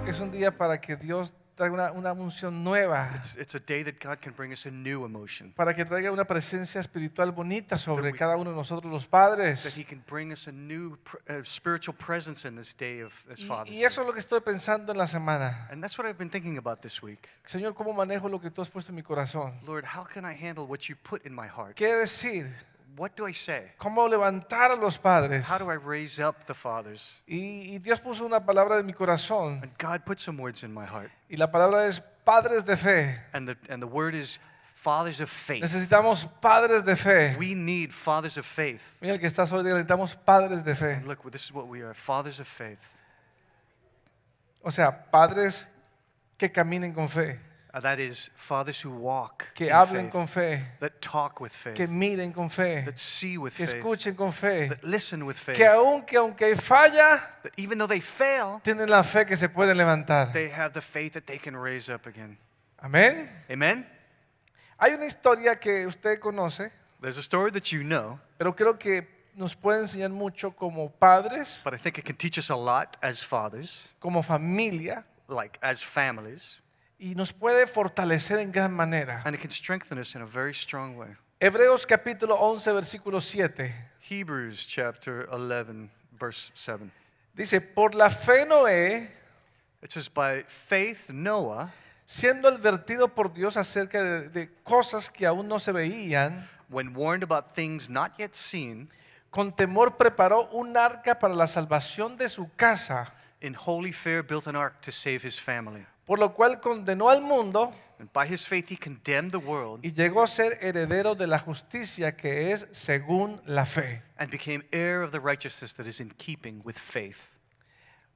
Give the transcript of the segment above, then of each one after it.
Es un día para que Dios traiga una unción nueva, It's a day that God can bring us a new emotion. para que traiga una presencia espiritual bonita sobre That we- cada uno de nosotros los That padres. He can bring us a new spiritual presence in this day as Father's Y eso Day. es lo que estoy pensando en la semana. And that's what I've been thinking about this week. Señor, ¿cómo manejo lo que tú has puesto en mi corazón? Lord, how can I handle what you put in my heart? ¿Qué decir? What do I say? ¿Cómo levantar a los padres? How do I raise up the fathers? Y Dios puso una palabra en mi corazón. And God put some words in my heart. Y la palabra es padres de fe. And the word is fathers of faith. Necesitamos padres de fe. We need fathers of faith. Mira el que está hoy, necesitamos padres de fe. And look, this is what we are, fathers of faith. O sea, padres que caminen con fe, That is fathers who walk que in hablen faith, con fe, that talk with faith, que miren con fe, that see with que faith, escuchen con fe, that listen with faith, que aunque falla, that even though they fail, tienen la fe que se pueden levantar. they have the faith that they can raise up again. Amén. Amen? Hay una historia que usted conoce, There's a story that you know, pero creo que nos puede enseñar mucho como padres, but I think it can teach us a lot as fathers, como familia, like as families, y nos puede fortalecer en gran manera. and it can strengthen us in a very strong way. Hebreos capítulo 11, versículo 7. Hebrews chapter 11, verse 7. Dice, por la fe Noé, It says, by faith Noah, siendo advertido por Dios acerca de cosas que aún no se veían, when warned about things not yet seen, con temor preparó un arca para la salvación de su casa, in holy fear built an ark to save his family. por lo cual condenó al mundo And by his faith he condemned the world y llegó a ser heredero de la justicia que es según la fe. and became heir of the righteousness that is in keeping with faith.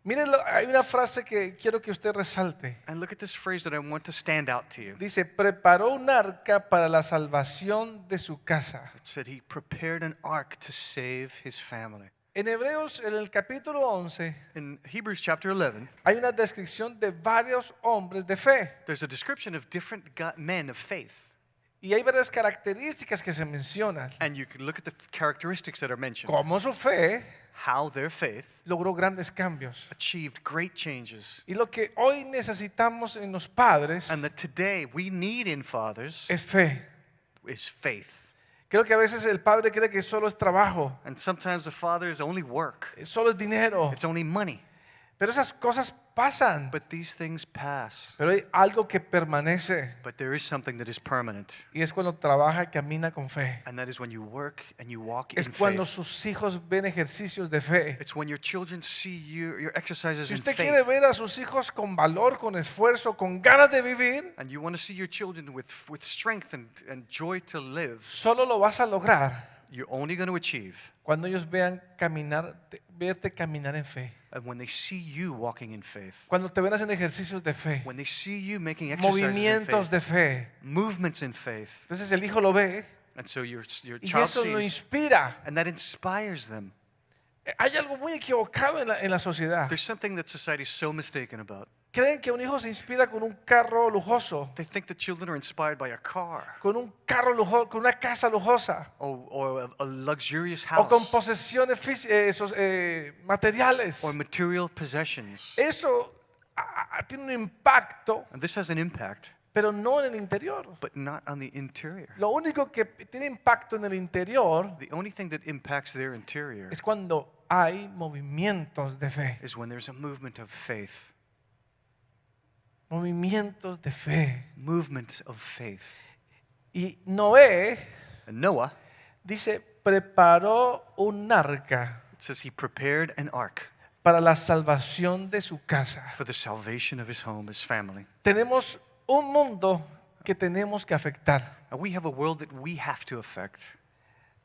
Miren, hay una frase que quiero que usted resalte. And look at this phrase that I want to stand out to you. Dice, preparó un arca para la salvación de su casa. It said he prepared an ark to save his family. En Hebreos, en el capítulo 11, In Hebrews chapter 11, hay una descripción de varios hombres de fe. there's a description of different men of faith. Y hay varias características que se mencionan. And you can look at the characteristics that are mentioned. Cómo su fe How their faith logró grandes cambios. achieved great changes. Y lo que hoy necesitamos en los padres And that today we need in fathers es fe. is faith. Creo que a veces el padre cree que solo es trabajo, And sometimes the father is only work. solo es dinero. It's only money. Pero esas cosas pasan. But these things pass. Pero hay algo que permanece. But there is something that is permanent. Y es cuando trabaja y camina con fe. And that is when you work and you walk Es in cuando faith. sus hijos ven ejercicios de fe. It's when your children see your exercises Si in usted quiere faith. ver a sus hijos con valor, con esfuerzo, con ganas de vivir, And you want to see your children with strength and joy to live. solo lo vas a lograr You're only going to achieve cuando ellos vean verte caminar en fe. and when they see you walking in faith. Cuando te ven haciendo ejercicios de fe, When they see you making exercises in movimientos faith. de fe. Movements in faith. Entonces el hijo lo ve And so your y child eso lo sees, inspira. and that inspires them. Hay algo muy equivocado en la sociedad. There's something that society is so mistaken about. Creen que un hijo se inspira con un carro lujoso, They think the children are inspired by a car con un carro lujoso, con una casa lujosa, or a luxurious o con house posesiones materiales. or material possessions. Eso tiene un impacto, And this has an impact, pero no en el interior. but not on the interior. Lo único que tiene impacto en el interior The only thing that impacts their interior es cuando hay movimientos de fe. is when there's a movement of faith. Movimientos de fe. Movements of faith. Y Noé And Noah, dice, preparó un arca it says he prepared an ark para la salvación de su casa. for the salvation of his home, his family. Tenemos un mundo que tenemos que afectar. And we have a world that we have to affect.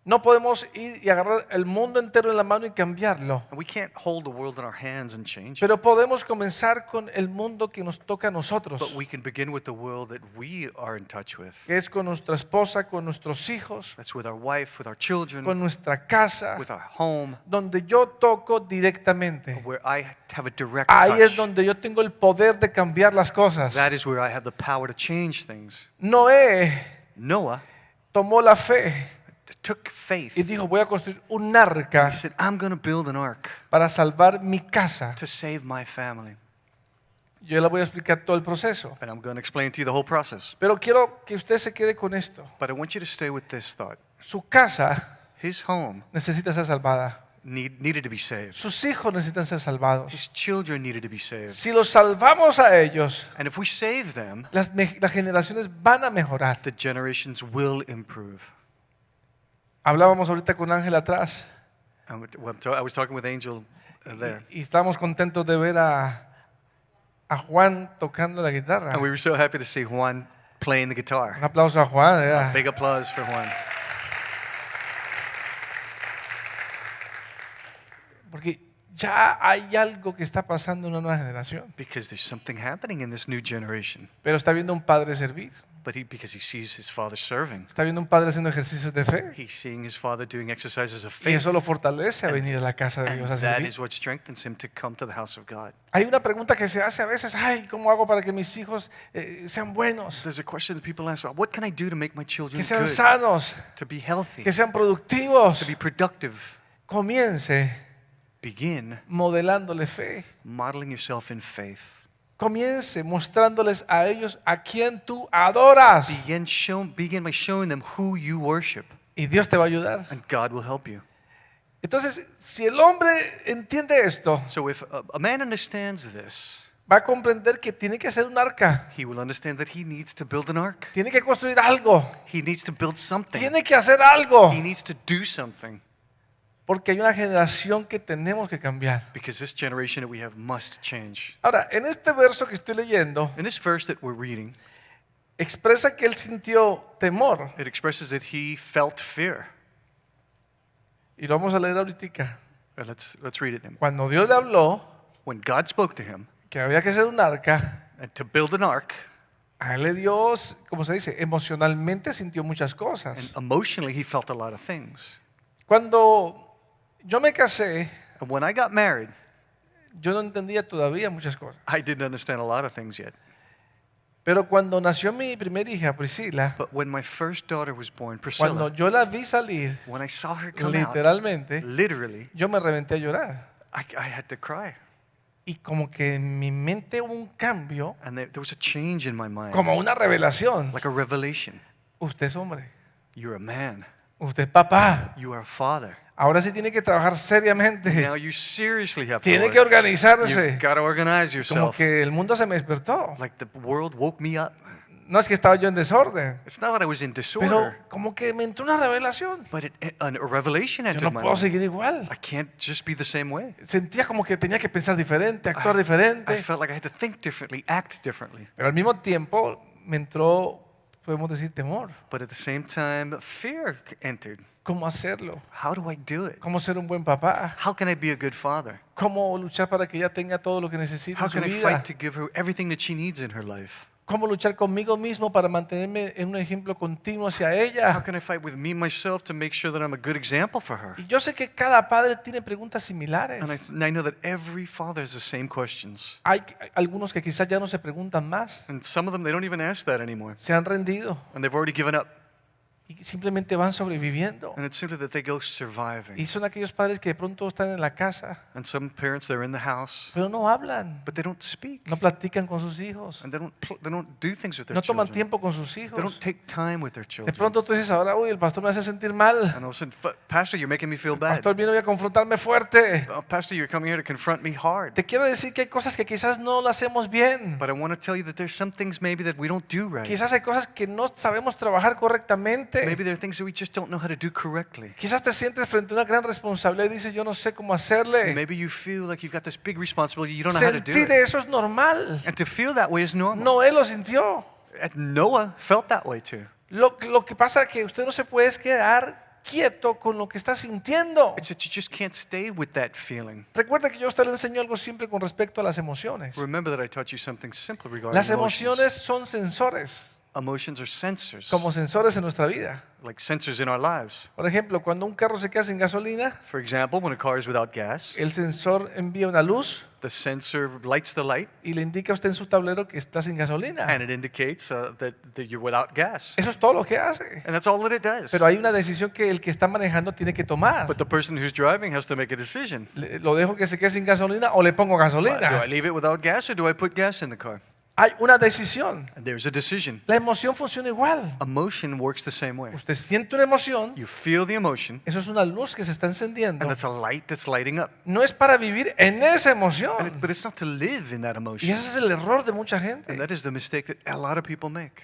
No podemos ir y agarrar el mundo entero en la mano y cambiarlo. And we can't hold the world in our hands and change it. Pero podemos comenzar con el mundo que nos toca a nosotros, But we can begin with the world that we are in touch with. que es con nuestra esposa, con nuestros hijos, That's with our wife, with our children, con nuestra casa, with our home, donde yo toco directamente. where I have a direct Ahí es touch. donde yo tengo el poder de cambiar las cosas. That is where I have the power to change things. Noé Noah tomó la fe took faith. y dijo, voy a construir un He arca said, I'm going to build an ark para salvar mi casa. to save my family. Yo le voy a explicar todo el proceso. And I'm going to explain to you the whole process. Pero quiero que usted se quede con esto. But I want you to stay with this thought. Su casa His home necesita ser salvada. needed to be saved. Sus hijos necesitan ser salvados. His children needed to be saved. Si los salvamos a ellos, And if we save them, las generaciones van a mejorar. the generations will improve. Hablábamos ahorita con Ángel atrás I was talking with Angel there. y estábamos contentos de ver a Juan tocando la guitarra. And we were so happy to see Juan playing the Un guitar. aplauso a Juan. Big applause for Juan. Porque ya hay algo que está pasando en una nueva generación. Because there's something happening in this new generation. Pero está viendo un padre servir. But because he sees his father serving. Está viendo un padre haciendo ejercicios de fe. He's seeing his father doing exercises of Y faith. eso lo fortalece a venir a la casa de Dios a And that servir. is what strengthens him to come to the house of God. Hay una pregunta que se hace a veces, ay, ¿cómo hago para que mis hijos sean buenos? There's a question that people ask, what can I do to make my children Que sean good? sanos, To be healthy, que sean productivos. to be productive. Comience Begin modelándole fe. modeling yourself in faith. Comience mostrándoles a ellos a quien tú adoras. Begin by showing them who you worship, Y Dios te va a ayudar. and God will help you. Entonces, si el hombre entiende esto, So if a man understands this, va a comprender que tiene que hacer un arca. he will understand that he needs to build an ark. Tiene que construir algo. He needs to build something. Tiene que hacer algo. He needs to do something. Porque hay una generación que tenemos que cambiar. Because this generation that we have must change. Ahora, en este verso que estoy leyendo, In this verse that we're reading, expresa que él sintió temor. it expresses that he felt fear. Y lo vamos a leer ahorita. Let's read it. Cuando Dios le habló When God spoke to him que había que hacer un arca, and to build an ark, a él le dio, como se dice, emocionalmente sintió muchas and cosas. emotionally he felt a lot of things. Cuando yo me casé, And when I got married, yo no entendía todavía muchas cosas. I didn't understand a lot of things yet. Pero cuando nació mi primera hija, Priscila, But when my first daughter was born, cuando Priscilla, yo la vi salir, when I saw her come out, literalmente, literally, yo me reventé a llorar. I had to cry. Y como que en mi mente hubo un cambio, And there was a change in my mind, como una revelación. like a revelation. Usted es hombre, You're a man. usted es papá. You are a father. Ahora sí tiene que trabajar seriamente. Now you seriously have to Tiene que work. organizarse. You've got to organize Como yourself. que el mundo se me despertó. Like the world woke me up. No es que estaba yo en desorden, It's not that I was in pero disorder, como que me entró una revelación. but a revelation Yo entered no my puedo mind. seguir igual. I can't just be the same way. Sentía como que tenía que pensar diferente, actuar I diferente. felt like I had to think differently, act differently. Pero al mismo tiempo me entró, podemos decir, temor. But at the same time, fear entered. ¿Cómo hacerlo? How do I do it? ¿Cómo ser un buen papá? How can I be a good father? ¿Cómo luchar para que ella tenga todo lo que necesita How en su can I vida? fight to give her everything that she needs in her life? ¿Cómo luchar conmigo mismo para mantenerme en un ejemplo continuo hacia How ella? can I fight with me, myself, to make sure that I'm a good example for her? Y yo sé que cada padre tiene preguntas similares. And I know that every father has the same questions. Hay algunos que quizás ya no se preguntan más, And some of them, they don't even ask that anymore. se han rendido And they've already given up. y simplemente van sobreviviendo. And it's simply that they go surviving. Y son aquellos padres que de pronto están en la casa, And some parents, they're in the house, pero no hablan, but they don't speak. no platican con sus hijos, And they don't do things with their no toman children. tiempo con sus They hijos. don't take time with their De children. pronto tú dices, ahora, uy, el pastor me hace sentir mal. And all of a sudden, Pastor, you're making me feel El bad. pastor vino hoy a confrontarme fuerte. Oh, Pastor, you're coming here to confront me hard. Te quiero decir que hay cosas que quizás no las hacemos bien. But I want to tell you that there's some things maybe that we don't do right. Quizás hay cosas que no sabemos trabajar correctamente. Maybe there are things that we just don't know how to do correctly. Quizás te sientes frente a una gran responsabilidad y dices, yo no sé cómo hacerle. Maybe you feel like you've got this big responsibility, you don't know how to do Sentir it. eso es normal. And to feel that way is normal. Noé lo sintió. And Noah felt that way too. Lo que pasa es que usted no se puede quedar quieto con lo que está sintiendo. It's that you just can't stay with that feeling. Recuerda que yo a usted le enseño algo siempre con respecto a las emociones. Remember that I taught you something simple regarding Las emotions. emociones son sensores. Emotions are sensors, como sensores en nuestra vida. like sensors in our lives. Por ejemplo, cuando un carro se queda sin gasolina, For example, when a car is without gas, el sensor envía una luz the sensor lights the light y le indica a usted en su tablero que está sin gasolina. and it indicates that you're without gas. Eso es todo lo que hace. And that's all that it does. Pero hay una decisión que el que está manejando tiene que tomar. But the person who's driving has to make a decision. ¿Lo dejo que se quede sin gasolina o le pongo Do I gasolina? leave it without gas or do I put gas in the car? Hay una decisión. And there's a decision. La emoción funciona igual. Emotion works the same way. Usted siente una emoción, You feel the emotion, eso es una luz que se está encendiendo. and that's a light that's lighting up. No es para vivir en esa emoción. But it's not to live in that Y emotion. ese es el error de mucha And gente. that is the mistake that a lot of people make.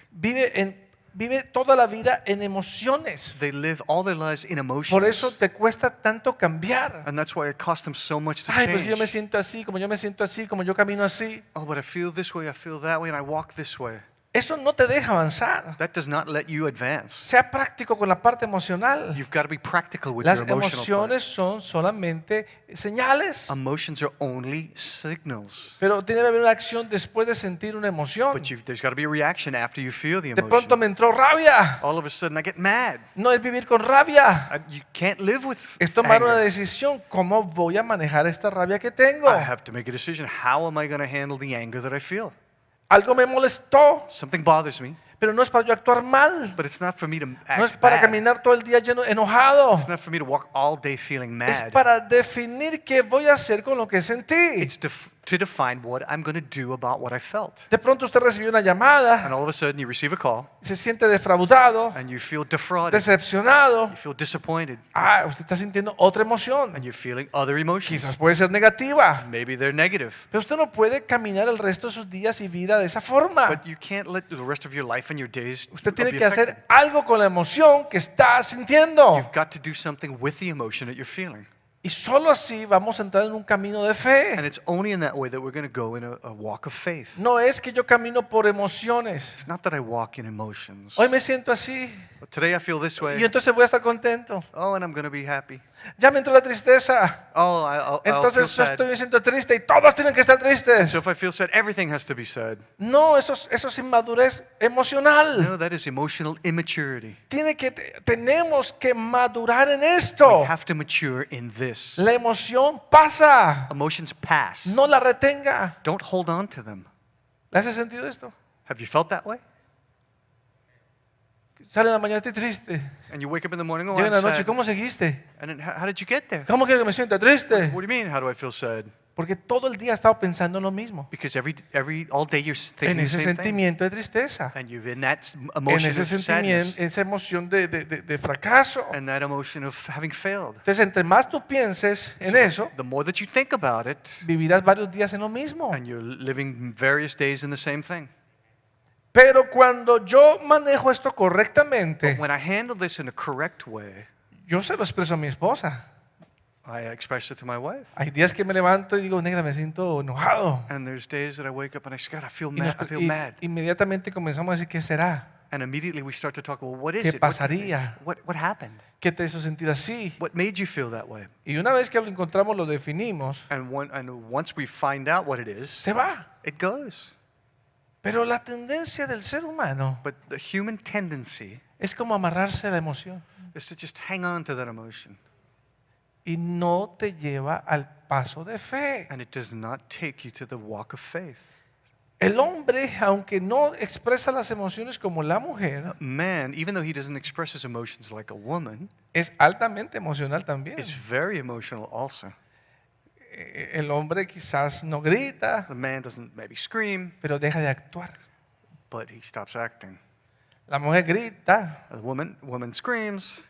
Vive toda la vida en emociones. They live all their lives in Por eso emotions. te cuesta tanto cambiar. And that's why it costs them so much to Ay, pues yo me change. siento así, como yo me siento así, como yo camino así. Oh, but I feel this way, I feel that way, and I walk this way. Eso no te deja avanzar. That does not let you advance. Sea práctico con la parte emocional. You've got to be practical with Las your emotional part. emociones son solamente señales. Emotions are only signals. Pero tiene que haber una acción después de sentir una emoción. But there's got to be a reaction after you feel the De pronto emotion. me entró rabia. All of a sudden I get mad. No es vivir con rabia. You can't live with Es tomar una anger. decisión. ¿Cómo voy a manejar esta rabia que tengo? I have to make a decision. How am I going to handle the anger that I feel? Algo me molestó, Something bothers me, pero no es para yo actuar mal. but it's not for me to No es act para bad. caminar todo el día enojado. It's not for me to walk all day feeling Es mad. para definir qué voy a hacer con lo que sentí. It's to define what I'm going to do about what I felt. De pronto usted recibió una llamada, And all of a sudden you receive a call se siente defraudado, and you feel defrauded. decepcionado. You feel disappointed. Ah, usted está sintiendo otra emoción. And you're feeling other emotions. Quizás puede ser negativa. Maybe they're negative. Pero usted no puede caminar el resto de sus días y vida de esa forma. But you can't let the rest of your life and your days Usted tiene be que affected. hacer algo con la emoción que está sintiendo. You've got to do something with the emotion that you're feeling. Y solo así vamos a entrar en un camino de fe. And it's only in that way that we're going to go in a walk of faith. No es que yo camino por emociones. It's not that I walk in emotions. Hoy me siento así But today I feel this y way. entonces voy a estar contento. Oh, and I'm going to be happy. Ya me entró la tristeza. Oh, I'll feel Entonces yo sad. estoy me siento triste y todos tienen que estar tristes. So if I feel sad, everything has to be sad. No, eso es inmadurez emocional. No, that is emotional immaturity. Tenemos que madurar en esto. We have to mature in this. La emoción pasa. Emotions pass. No la retenga. Don't hold on to them. ¿Le hace sentido esto? Have you felt that way? Sale en la mañana, estoy triste. And you wake up in the morning, oh, Llega en I'm la noche, sad. ¿cómo seguiste? And then how did you get there? ¿Cómo quiero que me sienta triste? What do you mean, how do I feel sad? Porque todo el día he estado pensando en lo mismo. Because all day you're En thinking the ese same thing. sentimiento de tristeza. And you're in that En emotion ese of sentimiento, sadness. esa emoción de fracaso. And that emotion of having failed. Entonces, entre más tú pienses en eso, The more that you think about it, vivirás varios días en lo mismo. and you're living various days in the same thing. Pero cuando yo manejo esto correctamente, When I handle this in a correct way, yo se lo expreso a mi esposa. I express it to my wife. Hay días que me levanto y digo, negra, me siento enojado. And there's days that I wake up and I say, God, I feel Y, mad. I feel mad. inmediatamente comenzamos a decir, ¿qué será? And immediately we start to talk, well, what is ¿Qué it? pasaría? What happened? ¿Qué te hizo sentir así? What made you feel that way? Y una vez que lo encontramos, lo definimos, And once we find out what it is, se va. it goes. Pero la tendencia del ser humano But the human tendency es como amarrarse a la emoción is to just hang on to that emotion. y no te lleva al paso de fe. And it does not take you to the walk of faith. El hombre, aunque no expresa las emociones como la mujer, Man, even though he doesn't express his emotions like a woman, es altamente emocional también. is very emotional also. El hombre quizás no grita, The man doesn't maybe scream, pero deja de actuar. but he stops acting. La mujer grita, The woman screams,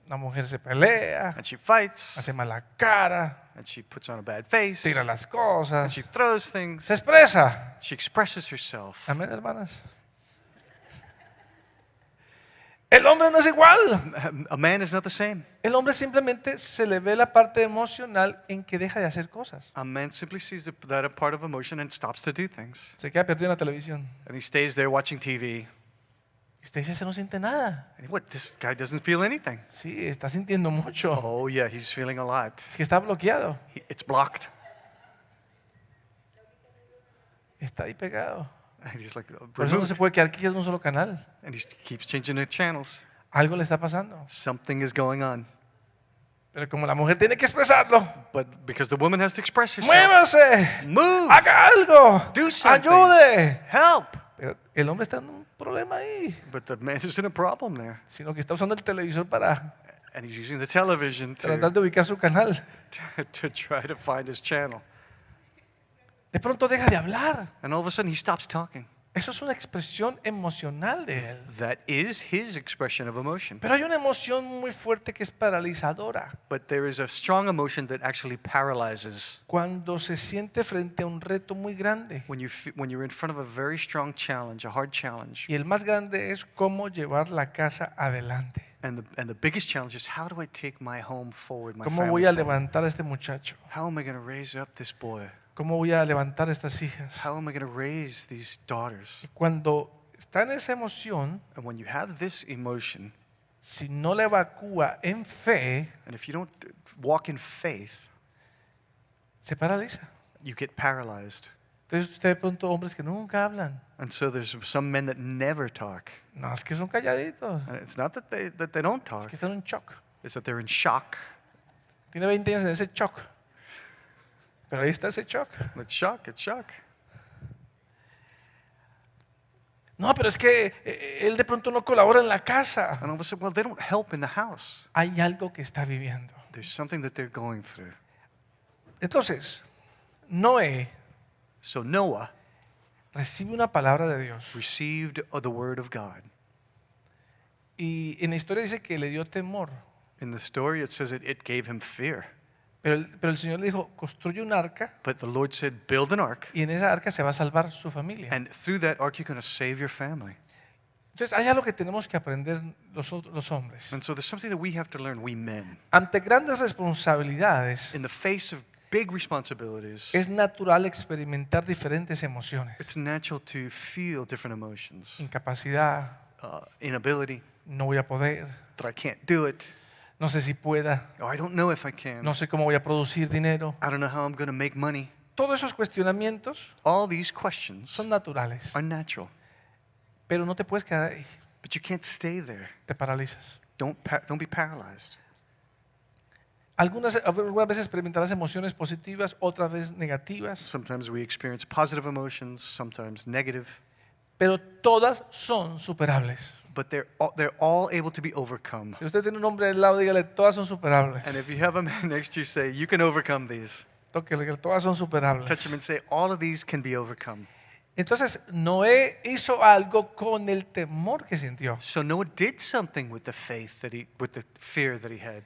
la mujer se pelea, and she fights, hace mala cara, and she puts on a bad face, tira las and cosas, she throws things. se expresa. She expresses herself. Amén, hermanas. El hombre no es igual. A man is not the same. El hombre simplemente se le ve la parte emocional en que deja de hacer cosas. A man simply sees that a part of emotion and stops to do things. Se queda perdido en la televisión. And he stays there watching TV. Y usted dice, "Se no siente nada." And what? This guy doesn't feel anything. Sí, está sintiendo mucho. Oh yeah, he's feeling a lot. Es que está bloqueado. It's blocked. Está ahí pegado. And he's like, Por eso no se removed. puede quedar quieto en un solo canal. And he keeps changing the channels. Algo le está pasando. Something is going on. Pero como la mujer tiene que expresarlo, But because the woman has to express herself, muévase, move, haga algo, do something, ayude. help. Pero el hombre está en un problema ahí, But the man is in a problem there. sino que está usando el televisor para And he's using the television tratar de ubicar su canal. to try to find his channel. De pronto deja de hablar. And all of a sudden he stops talking. Eso es una expresión emocional de él. That is his expression of emotion. Pero hay una emoción muy fuerte que es paralizadora. But there is a strong emotion that actually paralyzes. Cuando se siente frente a un reto muy grande. When you're in front of a very strong challenge, a hard challenge. Y el más grande es cómo llevar la casa adelante. And the biggest challenge is, how do I take my home forward, my ¿Cómo family voy a forward? levantar a este muchacho? How am I going to raise up this boy? ¿Cómo voy a levantar a estas hijas? How am I going to raise these daughters? Cuando está en esa emoción, And when you have this emotion, si no la evacúa en fe, and if you don't walk in faith, se paraliza. you get paralyzed. Entonces usted de pronto hombres que nunca hablan. And so there's some men that never talk. No, es que son calladitos. And it's not that they don't Es talk, que están en shock. it's that they're in shock. Tiene 20 años en ese shock. Pero ahí está ese shock. It's shock, it's shock. No, pero es que él de pronto no colabora en la casa. And all of a sudden, well, they don't help in the house. Hay algo que está viviendo. There's something that they're going through. Entonces, Noé So Noah recibe una palabra de Dios. received the word of God. Y en la historia dice que le dio temor. In the story, it says it gave him fear. Pero el Señor le dijo, construye un arca But the Lord said, build an ark, y en esa arca se va a salvar su familia. and through that ark, you're going to save your family. Entonces hay algo que tenemos que aprender los hombres. And so there's something that we have to learn, we men. Ante grandes responsabilidades In the face of big responsibilities, es natural experimentar diferentes emociones. it's natural to feel different emotions. Incapacidad, Inability, no voy a poder, that I can't do it, no sé si pueda, or I don't know if I can. no sé cómo voy a producir dinero. I don't know how I'm going to make money. Todos esos cuestionamientos All these questions son naturales, are natural, pero no te puedes quedar ahí, but you can't stay there. te paralizas. Don't be paralyzed. Algunas veces experimentarás emociones positivas, otras veces negativas, Sometimes we experience positive emotions, sometimes negative, pero todas son superables. but they're all able to be overcome. Si usted tiene un hombre al lado, dígale, todas son superables. And if you have a man next to you, say, you can overcome these. Tóquele, que todas son superables. Touch him and say, all of these can be overcome. Entonces, Noé hizo algo con el temor que sintió. So Noah did something with the faith with the fear that he had.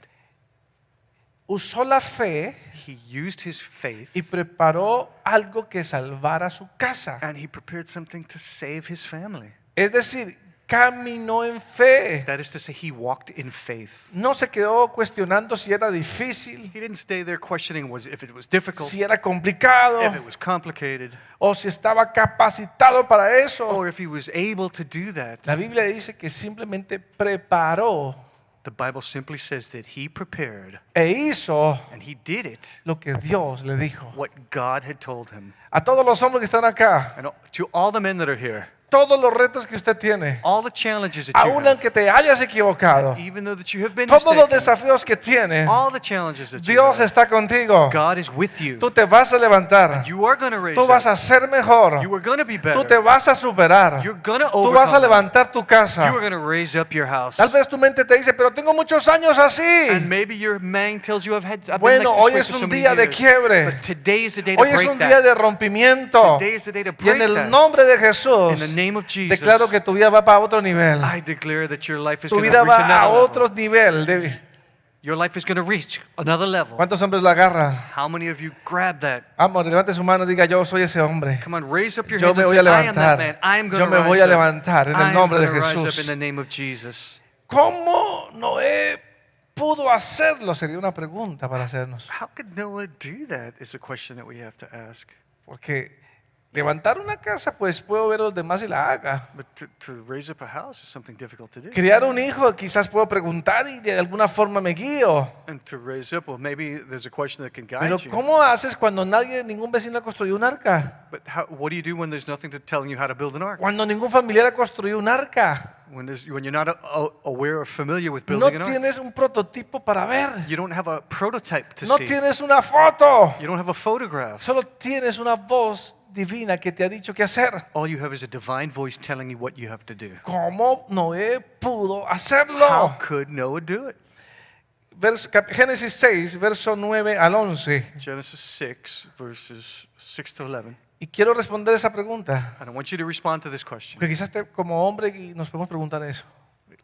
Usó la fe He used his faith y preparó algo que salvara su casa. and he prepared something to save his family. Es decir, caminó en fe. That is to say, he walked in faith. No se quedó cuestionando si era difícil, He didn't stay there questioning if it was difficult, si era complicado if it was complicated, o si estaba capacitado para eso. or if he was able to do that. La Biblia dice que simplemente preparó The Bible simply says that he prepared e hizo and he did it, lo que Dios le dijo. what God had told him. A todos los hombres que están acá, And to all the men that are here, todos los retos que usted tiene, all the challenges that you aun have, aunque te hayas equivocado, even though that you have been todos los mistaken, desafíos que tiene, all the challenges that you Dios have, está contigo. God is with you. Tú te vas a levantar, You are going to raise tú vas up. a ser mejor, You are going to be tú te better. vas a superar, You're going to tú vas a overcome. levantar tu You casa. are going to raise up your house. Tal vez tu mente te dice, pero tengo muchos años así. And maybe your mind tells you, I've been Bueno, like hoy this es way for so un many día de years. quiebre. But today is the day to Hoy es break un día that. de rompimiento. Today is the day to Y en break el that. nombre de Jesús, In the name of Jesus, declaro que tu vida va para otro nivel. I declare that your life is Tu going to vida reach va a another level. otro nivel. Your life is going to reach another level. ¿Cuántos hombres la agarran? How many of you grab that? Vamos, levante su mano y diga, yo soy ese hombre. Come on, raise up your Yo hands me and voy say, a I am that levantar. man. I am going Yo to me voy rise a up. levantar en I el am nombre de going to rise up Jesús. in the name of Jesus. ¿Cómo Noé pudo hacerlo? Sería una pregunta para hacernos. How could Noah do that is a question that we have to ask. Porque Levantar una casa, pues puedo ver a los demás y la haga. But to raise up a house is something difficult to do. Criar un hijo, quizás puedo preguntar y de alguna forma me guío. And to raise up, well, maybe there's a question that can guide Pero you. ¿cómo haces cuando ningún vecino ha construido un arca? But what do you do when there's nothing to telling you how to build an ark? Cuando ningún familiar ha construido un arca. When you're not aware or familiar with No building an ark. tienes un prototipo para ver. You don't have a prototype to No see. tienes una foto. You don't have a photograph. Solo tienes una voz divina que te ha dicho qué hacer. All you have is a divine voice telling you what you have to do. ¿Cómo Noé pudo How hacerlo? could Noah do it? Génesis 6, verso 9 al 11. Genesis 6, verses 6 to 11. Y quiero responder esa pregunta. And I want you to respond to this question. Porque quizás como hombre nos podemos preguntar eso.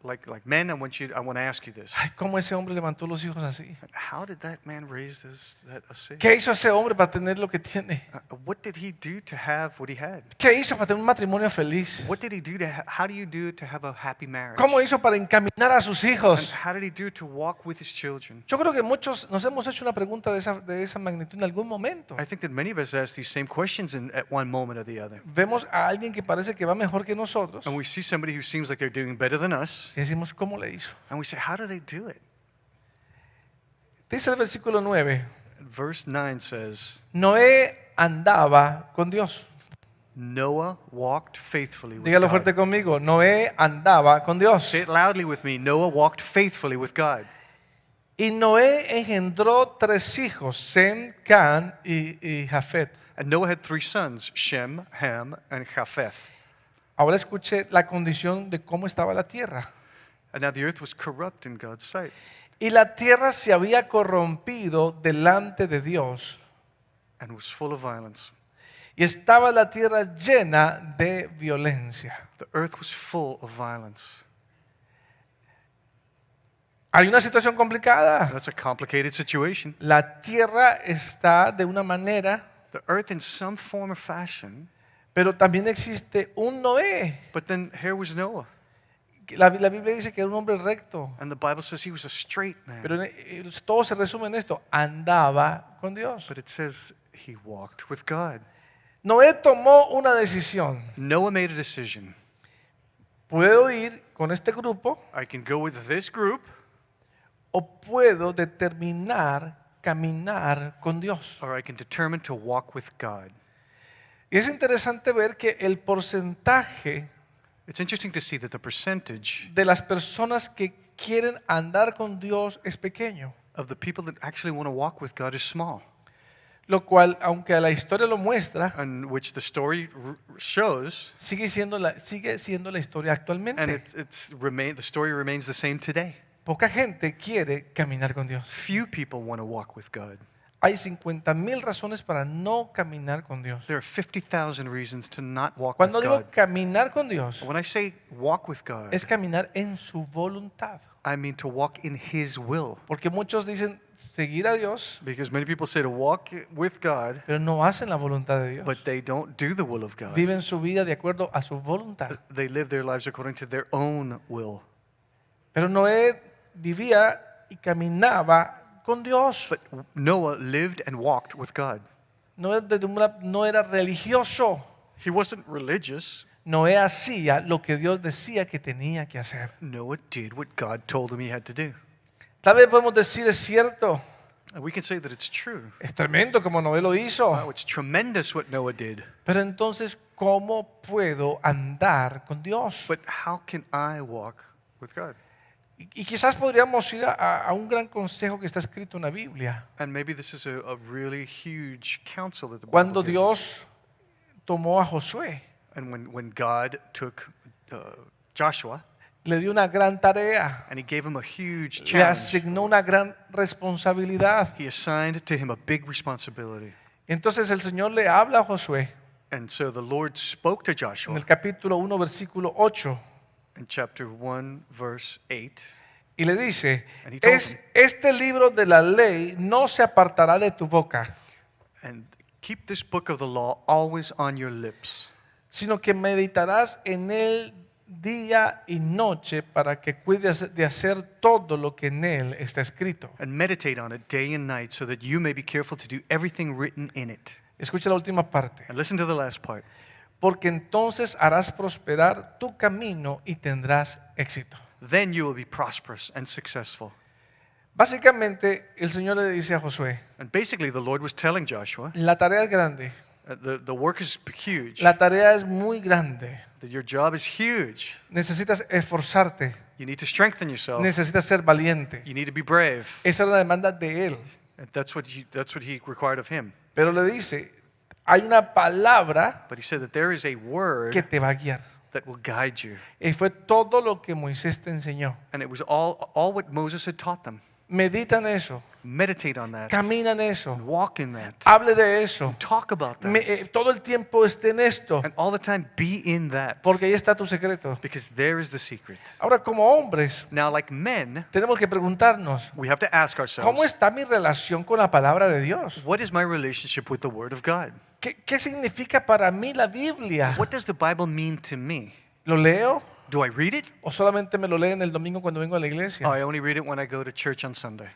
Like men, I want to ask you this. Ay, ¿cómo ese hombre levantó los hijos así? How did that man raise that a seed? ¿Qué hizo ese hombre para tener lo que tiene? What did he do to have what he had? ¿Qué hizo para tener un matrimonio feliz? What did he do how do you do to have a happy marriage? ¿Cómo hizo para encaminar a sus And hijos? how did he do to walk with his children? Yo creo que muchos nos hemos hecho una pregunta de esa magnitud en algún momento. I think that many of us ask these same questions at one moment or the other. Vemos a alguien que parece que va mejor que nosotros And we see somebody who seems like they're doing better than us. y decimos, ¿cómo le hizo? And we say, how do they do it? Dice el versículo 9, Verse 9 says, Noé andaba con Dios. Noah walked faithfully with Dígalo God. fuerte conmigo, Noé andaba con Dios. Say it loudly with me. Noah walked faithfully with God. Y Noé engendró 3 hijos, Sem, Can y Jafet. And Noah had 3 sons, Shem, Ham, and Japheth. Ahora escuche la condición de cómo estaba la tierra. And now the earth was corrupt in God's sight. Y la tierra se había corrompido delante de Dios. And was full of violence. Y estaba la tierra llena de violencia. The earth was full of violence. Hay una situación complicada. That's a complicated situation. La tierra está de una manera, The earth in some form or fashion, pero también existe un Noé. but then here was Noah. La Biblia dice que era un hombre recto, And the Bible says he was a straight man. pero todo se resume en esto: andaba con Dios. But it says he walked with God. Noé tomó una decisión. Noah made a decision. Puedo ir con este grupo I can go with this group, o puedo caminar con Dios. or I can determine to walk with God. Y es interesante ver que el porcentaje It's interesting to see that the percentage de las personas que quieren andar con Dios es pequeño. of the people that actually want to walk with God is small, Lo cual, aunque la historia lo muestra, and which the story shows, sigue siendo la historia and actualmente. the story remains the same today. Poca gente quiere caminar con Dios. Few people want to walk with God. Hay 50,000 razones para no caminar con Dios. There are 50,000 reasons to not walk Cuando with digo God. caminar con Dios, When I say walk with God, es caminar en su voluntad. I mean to walk in His will. Porque muchos dicen seguir a Dios, Because many people say to walk with God, pero no hacen la voluntad de Dios. but they don't do the will of God. Viven su vida de acuerdo a su voluntad. They live their lives according to their own will. Pero Noé vivía y caminaba con Dios. But Noah lived and walked with God. No era religioso. He wasn't religious. Noé hacía lo que Dios decía que tenía que hacer. Noah did what God told him he had to do. Tal vez podemos decir, es cierto, And we can say that it's true. es tremendo como Noé lo hizo. Wow, it's tremendous what Noah did. Pero entonces, ¿cómo puedo andar con Dios? But how can I walk with God? Y quizás podríamos ir a un gran consejo que está escrito en la Biblia. And maybe this is a really huge counsel that the Bible Cuando gives us. Dios tomó a Josué, And when God took Joshua le dio una gran tarea, and he gave him a huge le challenge, asignó una gran responsabilidad. he assigned to him a big responsibility. Entonces el Señor le habla a Josué And so the Lord spoke to en Joshua el capítulo 1, versículo 8, in chapter 1, verse 8. y le dice, And he told him, este libro de la ley no se apartará de tu boca, and keep this book of the law always on your lips, sino que meditarás en él día y noche para que cuides de hacer todo lo que en él está escrito. and meditate on it day and night so that you may be careful to do everything written in it. Escucha la última parte. And listen to the last part. Porque entonces harás prosperar tu camino y tendrás éxito. Then you will be prosperous and successful. Básicamente, el Señor le dice a Josué, And basically, the Lord was telling Joshua, la tarea es grande, the work is huge, la tarea es muy grande. that your job is huge. Necesitas esforzarte, You need to strengthen yourself. necesitas ser valiente. You need to be brave. Esa es la demanda de él. And that's what he required of him. Pero le dice, hay una palabra But he said that there is a que word te va a guiar. that will guide you. Y fue todo lo que Moisés te enseñó. And it was all what Moses had taught them. Medita en eso, Meditate on that. camina en eso, Walk in that. hable de eso. Talk about that. Todo el tiempo esté en esto, And all the time be in that. porque ahí está tu secreto. Because there is the secret. Ahora, como hombres, Now, like men, tenemos que preguntarnos, we have to ask ¿cómo ourselves, está mi relación con la palabra de Dios? what is my relationship with the Word of God? ¿Qué significa para mí la Biblia? What does the Bible mean to me? ¿Lo leo Do I read it? o solamente me lo leen el domingo cuando vengo a la Oh, iglesia? I only read it when I go to church on Sunday.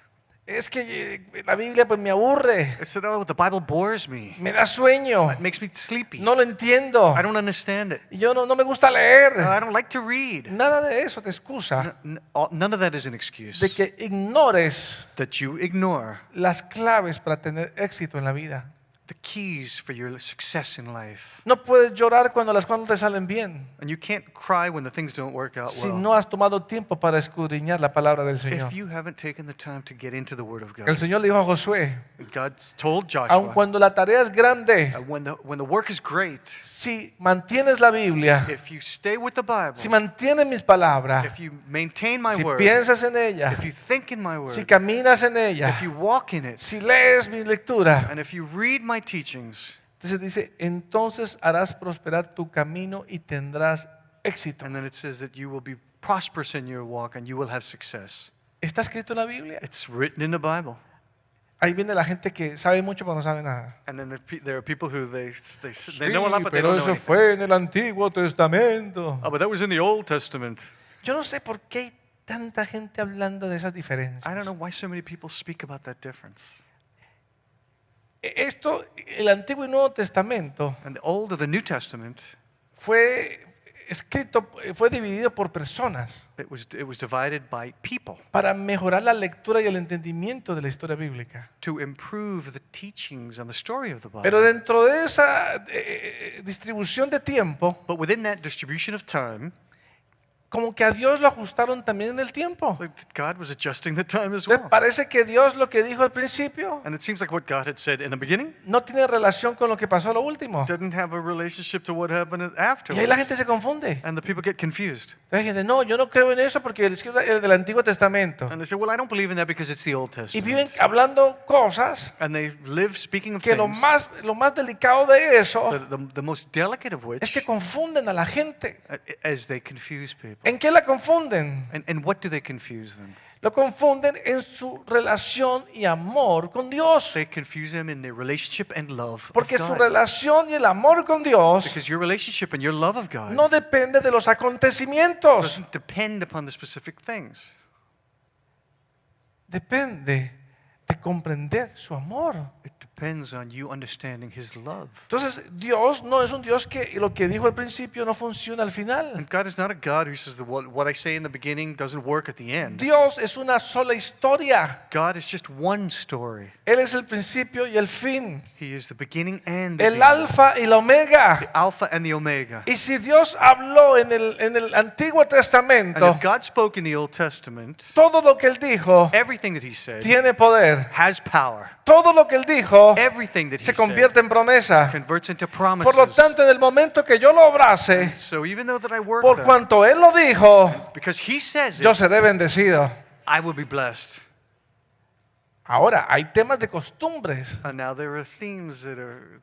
Es que la Biblia pues me aburre, I said, oh, the Bible bores me. me da sueño, It makes me sleepy. no lo entiendo. I don't understand it. Y yo no me gusta leer. I don't like to read. Nada de eso te excusa None of that is an excuse de que ignores that you ignore las claves para tener éxito en la vida. the keys for your success in life. No puedes llorar cuando las cosas no te salen bien And you can't cry when the things don't work out si well. no has tomado tiempo para escudriñar la palabra del Señor. If you haven't taken the time to get into the Word of God. El Señor le dijo a Josué, God told aun Joshua, cuando la tarea es grande, when the work is great, si mantienes la Biblia, if you stay with the Bible, si mantienes mis palabras, if you maintain my si Word, piensas en ella, if you think in my si Word, caminas en ella, if you walk in it, si lees mi lectura, and if you read my teachings, entonces dice, entonces harás prosperar tu camino y tendrás éxito. and then it says that you will be prosperous in your walk and you will have success. ¿Está escrito en la Biblia? It's written in the Bible. Ahí viene la gente que sabe mucho pero no sabe nada. And then there are people who they know a lot, but they Pero don't know eso anything. fue en el Antiguo Testamento. Oh, but that was in the Old Testament. Yo no sé por qué hay tanta gente hablando de esas diferencias. I don't know why so many people speak about that difference. Esto, el Antiguo y Nuevo Testamento And the Old or the New Testament, fue escrito, fue dividido por personas it was divided by people para mejorar la lectura y el entendimiento de la historia bíblica. to improve the teachings and the story of the Bible. Pero dentro de esa distribución de tiempo, But within that distribution of time, como que a Dios lo ajustaron también en el tiempo. like God was adjusting the time as Entonces, well. parece que Dios lo que dijo al principio And it seems like what God had said in the beginning no tiene relación con lo que pasó a lo último. didn't have a relationship to what happened Y ahí la gente afterwards. se confunde. And the people get confused. Entonces, hay gente, no, yo no creo en eso porque es del Antiguo Testamento. And they say, well, I don't believe in that because it's the Old Y viven Testament. hablando cosas And they live speaking of que lo things, más delicado de eso the most delicate of es que which, confunden a la gente. as they confuse people. ¿En qué la confunden? And what do they confuse them? Lo confunden en su relación y amor con Dios. They confuse them in their relationship and love of Porque su God. relación y el amor con Dios Because your relationship and your love of God no depende de los acontecimientos. doesn't depend upon the specific things. Depende de comprender su amor. It depends on you understanding His love. Entonces, Dios no es un Dios que lo que dijo al principio no funciona al final. And God is not a God who says that what I say in the beginning doesn't work at the end. Dios es una sola historia. God is just one story. Él es el principio y el fin, He is the beginning and the el end, alfa y la omega. the Alpha and the Omega. Y si Dios habló en el Antiguo And Testamento, if God spoke in the Old Testament, todo lo que Él dijo everything that He said tiene poder. has power. Todo lo que Él dijo Everything that He se said convierte en promesa. converts into Por lo promises. tanto, en el momento que yo lo abrace, So even though that I work por that, cuanto Él lo dijo, because He says yo it, seré bendecido. I will be blessed. Ahora, hay temas de costumbres And now there are themes that are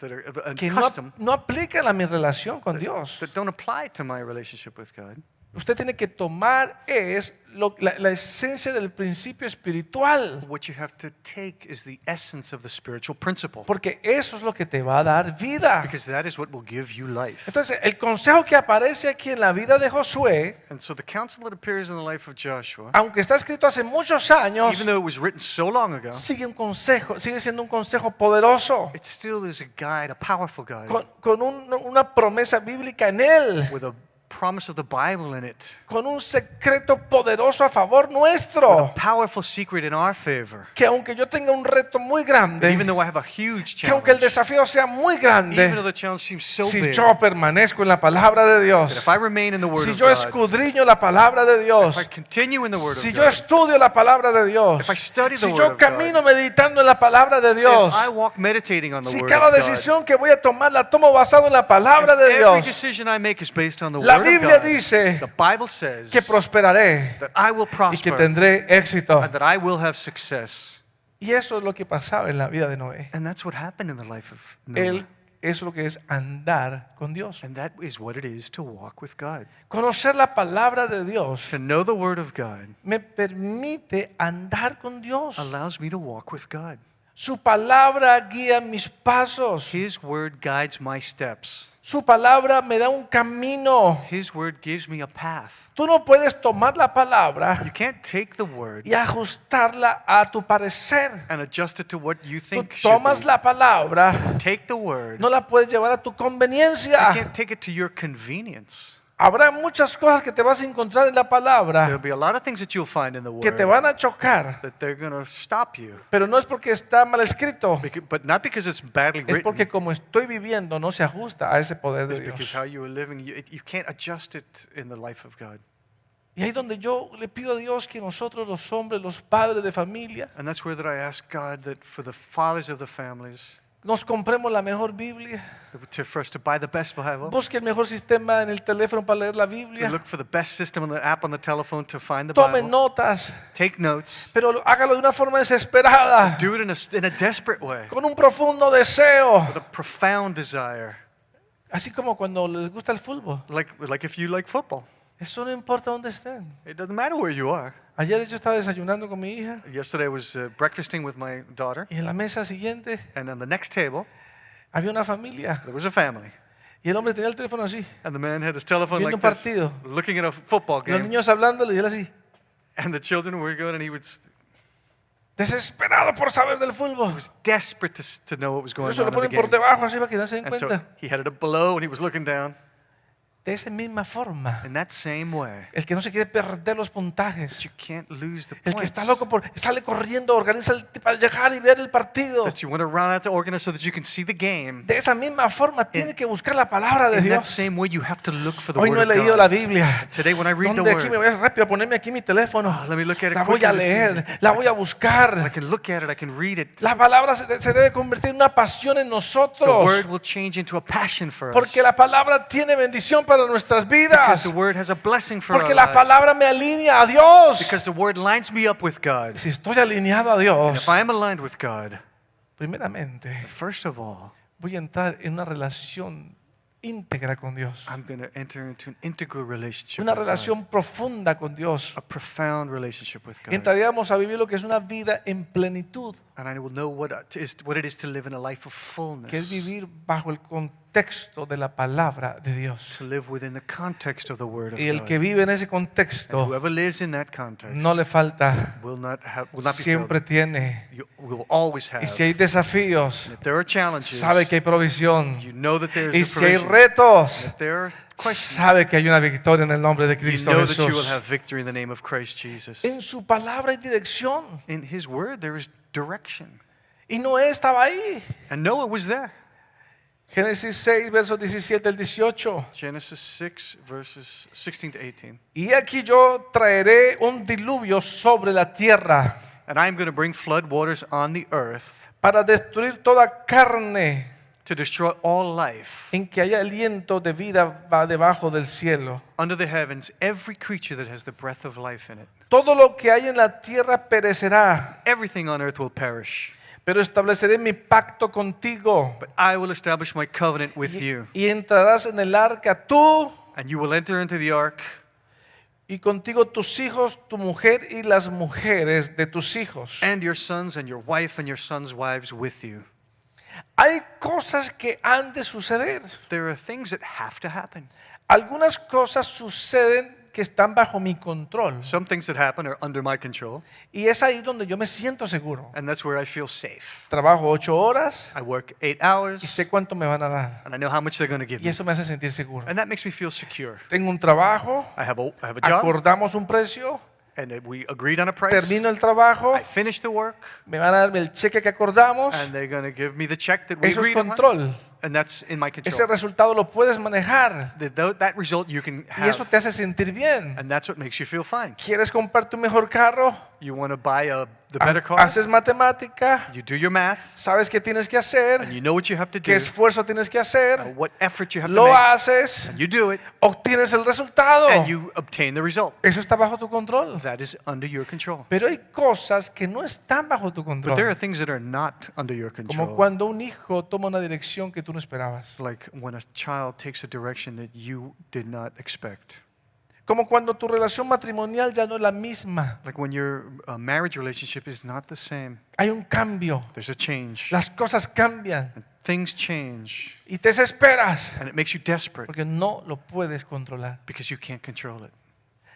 a que custom no aplican a mi relación con Dios. that don't apply to my relationship with God. usted tiene que tomar es la esencia del principio espiritual. What you have to take is the essence of the spiritual principle, Porque eso es lo que te va a dar vida. because that is what will give you life. Entonces, el consejo que aparece aquí en la vida de Josué, And so the counsel that appears in the life of Joshua, aunque está escrito hace muchos años, even though it was written so long ago, sigue siendo un consejo poderoso, it still is a guide, a powerful guide, con una promesa bíblica en él, with a promise of the Bible in it, con un secreto poderoso a favor a nuestro. powerful secret in our favor. Que aunque yo tenga un reto muy grande, Even though I have a huge que aunque el challenge, desafío sea muy even grande, though the challenge seems so si big, yo permanezco en la palabra de that Dios, if I remain in the Word si of yo God, escudriño la palabra de Dios, if I continue in the Word si of yo God, estudio la palabra de Dios, if I study the si Word yo of God, camino meditando en la palabra de Dios, if I walk meditating on the si Word cada of God, decisión que voy a tomar la tomo basado en la palabra de every Dios, decision I make is based on the la Word Biblia of God. dice The Bible says que prosperaré that I will y que prosper tendré éxito. and that I will have success. Y eso es lo que pasaba en la vida de Noé. And that's what happened in the life of Noah. Él, eso es lo que es andar con Dios. And that is what it is to walk with God. Conocer la palabra de Dios To know the Word of God me permite andar con Dios. allows me to walk with God. Su palabra guía mis pasos. His Word guides my steps. Su palabra me da un camino. His Word gives me a path. Tú no puedes tomar la palabra You can't take the Word y ajustarla a tu parecer. and adjust it to what you Tú think should tomas be. la palabra, Take the Word. no la puedes llevar a tu You conveniencia. can't take it to your convenience. Habrá muchas cosas que te vas a encontrar en la palabra There'll be a lot of things that you'll find in the que te Word van a chocar, that they're going to stop you. pero no es porque está mal escrito. But not because it's badly Es porque written. como estoy viviendo no se ajusta a ese poder de It's because Dios. how you are living, you can't adjust it in the life of God. Y ahí donde yo le pido a Dios que nosotros los hombres, los padres de familia, And that's where that I ask God that for the fathers of the families, nos compremos la mejor Biblia, for us to buy the best Bible. busque el mejor sistema en el teléfono para leer la We Biblia, look for the best system on the app on the telephone to find the tome Bible. notas, Take notes. pero hágalo de una forma desesperada, Do it in a desperate way, con un profundo deseo, with a profound desire. así como cuando les gusta el fútbol. Like if you like football. Eso no importa dónde estén. It doesn't matter where you are. Ayer yo estaba desayunando con mi hija Yesterday I was breakfasting with my daughter, y en la mesa siguiente and on the next table había una familia there was a family. y el hombre tenía el teléfono así, And the man had his telephone Viendo like un this, partido. looking at a football los game. niños hablándole y él así, And the children were going, and he was desesperado por saber del fútbol. desperate to know what was going Eso on lo in the ponen por game. debajo así para que no se den And so cuenta. he had it up below, and he was looking down. De esa misma forma, In that same way, el que no se quiere perder los puntajes, you can't lose the el que points. está loco sale corriendo, organiza para llegar y ver el partido. That you want to run out to organize so that you can see the game. De esa misma forma tiene que buscar la palabra de In that Dios. same way, you have to look for the Hoy no he Word of leído la God. Biblia. Today, when I read the Donde aquí me Word, voy rápido a ponerme aquí mi teléfono. let me look at it La voy a quickly to see leer, it. la voy a I buscar. can look at it, I can read it. La palabra se debe convertir en una pasión en The nosotros. Word will change into a passion for us. Porque la palabra tiene bendición para nuestras Because vidas. the Word has a blessing for Porque our la lives. palabra me alinea a Dios. Because the Word lines me up with God. Si estoy alineado a And Dios, if I am aligned with God, primeramente first of all, voy a entrar en una relación íntegra con Dios. I'm going to enter into an integral relationship Una with God. relación profunda con Dios. A profound relationship with God. Entraríamos a vivir lo que es una vida en plenitud, And I will know what it is to live in a life of que es fullness. vivir bajo el contexto de la palabra de Dios. To live within the context of the Word of Y el God. que vive en ese And contexto whoever lives in that context no le falta, will not be siempre filled. tiene. You will always have. Y si hay desafíos, And if there are challenges, sabe que hay provisión. you know that there Y is a si hay provision. retos, If there are questions, sabe que hay una victoria en el nombre de you Cristo know that you will Jesús. have victory in the name of Christ Jesus. En su palabra hay dirección. In His Word, there is direction. Y Noé estaba ahí. And Noah was there. Génesis 6, versos 17 al 18. Genesis 6, verses 16 to 18. Y aquí yo traeré un diluvio sobre la tierra And I am going to bring flood waters on the earth para destruir toda carne to destroy all life en que haya aliento de vida va debajo del cielo. under the heavens, every creature that has the breath of life in it. Todo lo que hay en la tierra perecerá, Everything on earth will perish. pero estableceré mi pacto contigo. But I will establish my covenant with you. Y entrarás en el arca tú And you will enter into the ark y contigo tus hijos, tu mujer y las mujeres de tus hijos. and your sons and your wife and your sons' wives with you. Hay cosas que han de suceder. There are things that have to happen. Algunas cosas suceden que están bajo mi control. Some things that happen are under my control, Y es ahí donde yo me siento seguro. and that's where I feel safe. Trabajo 8 horas I work 8 y hours, sé cuánto me van a dar. and I know how much they're going to give Y me. eso me hace sentir seguro. And that makes me feel secure. Tengo un trabajo, I have a job, acordamos un precio, and we agreed on a price. termino el trabajo, I finish the work, me van a darme el cheque que acordamos. and they're going to give me the check that we Eso es agreed on. control. And that's in my Ese control. resultado lo puedes manejar That result you can y eso have, te hace sentir bien. and that's what makes you feel fine. ¿Quieres comprar tu mejor carro? You want to buy the better car, Haces matemática, you do your math, sabes qué tienes que hacer, and you know what you have to qué do, esfuerzo tienes que hacer, what effort you have to lo make, haces, and you do it, obtienes el resultado. and you obtain the result. Eso está bajo tu control. That is under your control. Pero hay cosas que no están bajo tu But there are control. things that are not under your Como control. cuando un hijo toma una dirección que tú no esperabas. Like when a child takes a direction that you did not expect. Como cuando tu relación matrimonial ya no es la misma. Like when your marriage relationship is not the same. Hay un cambio. There's a change. Las cosas cambian And things change. y te desesperas And it makes you desperate porque no lo puedes controlar. because you can't control it.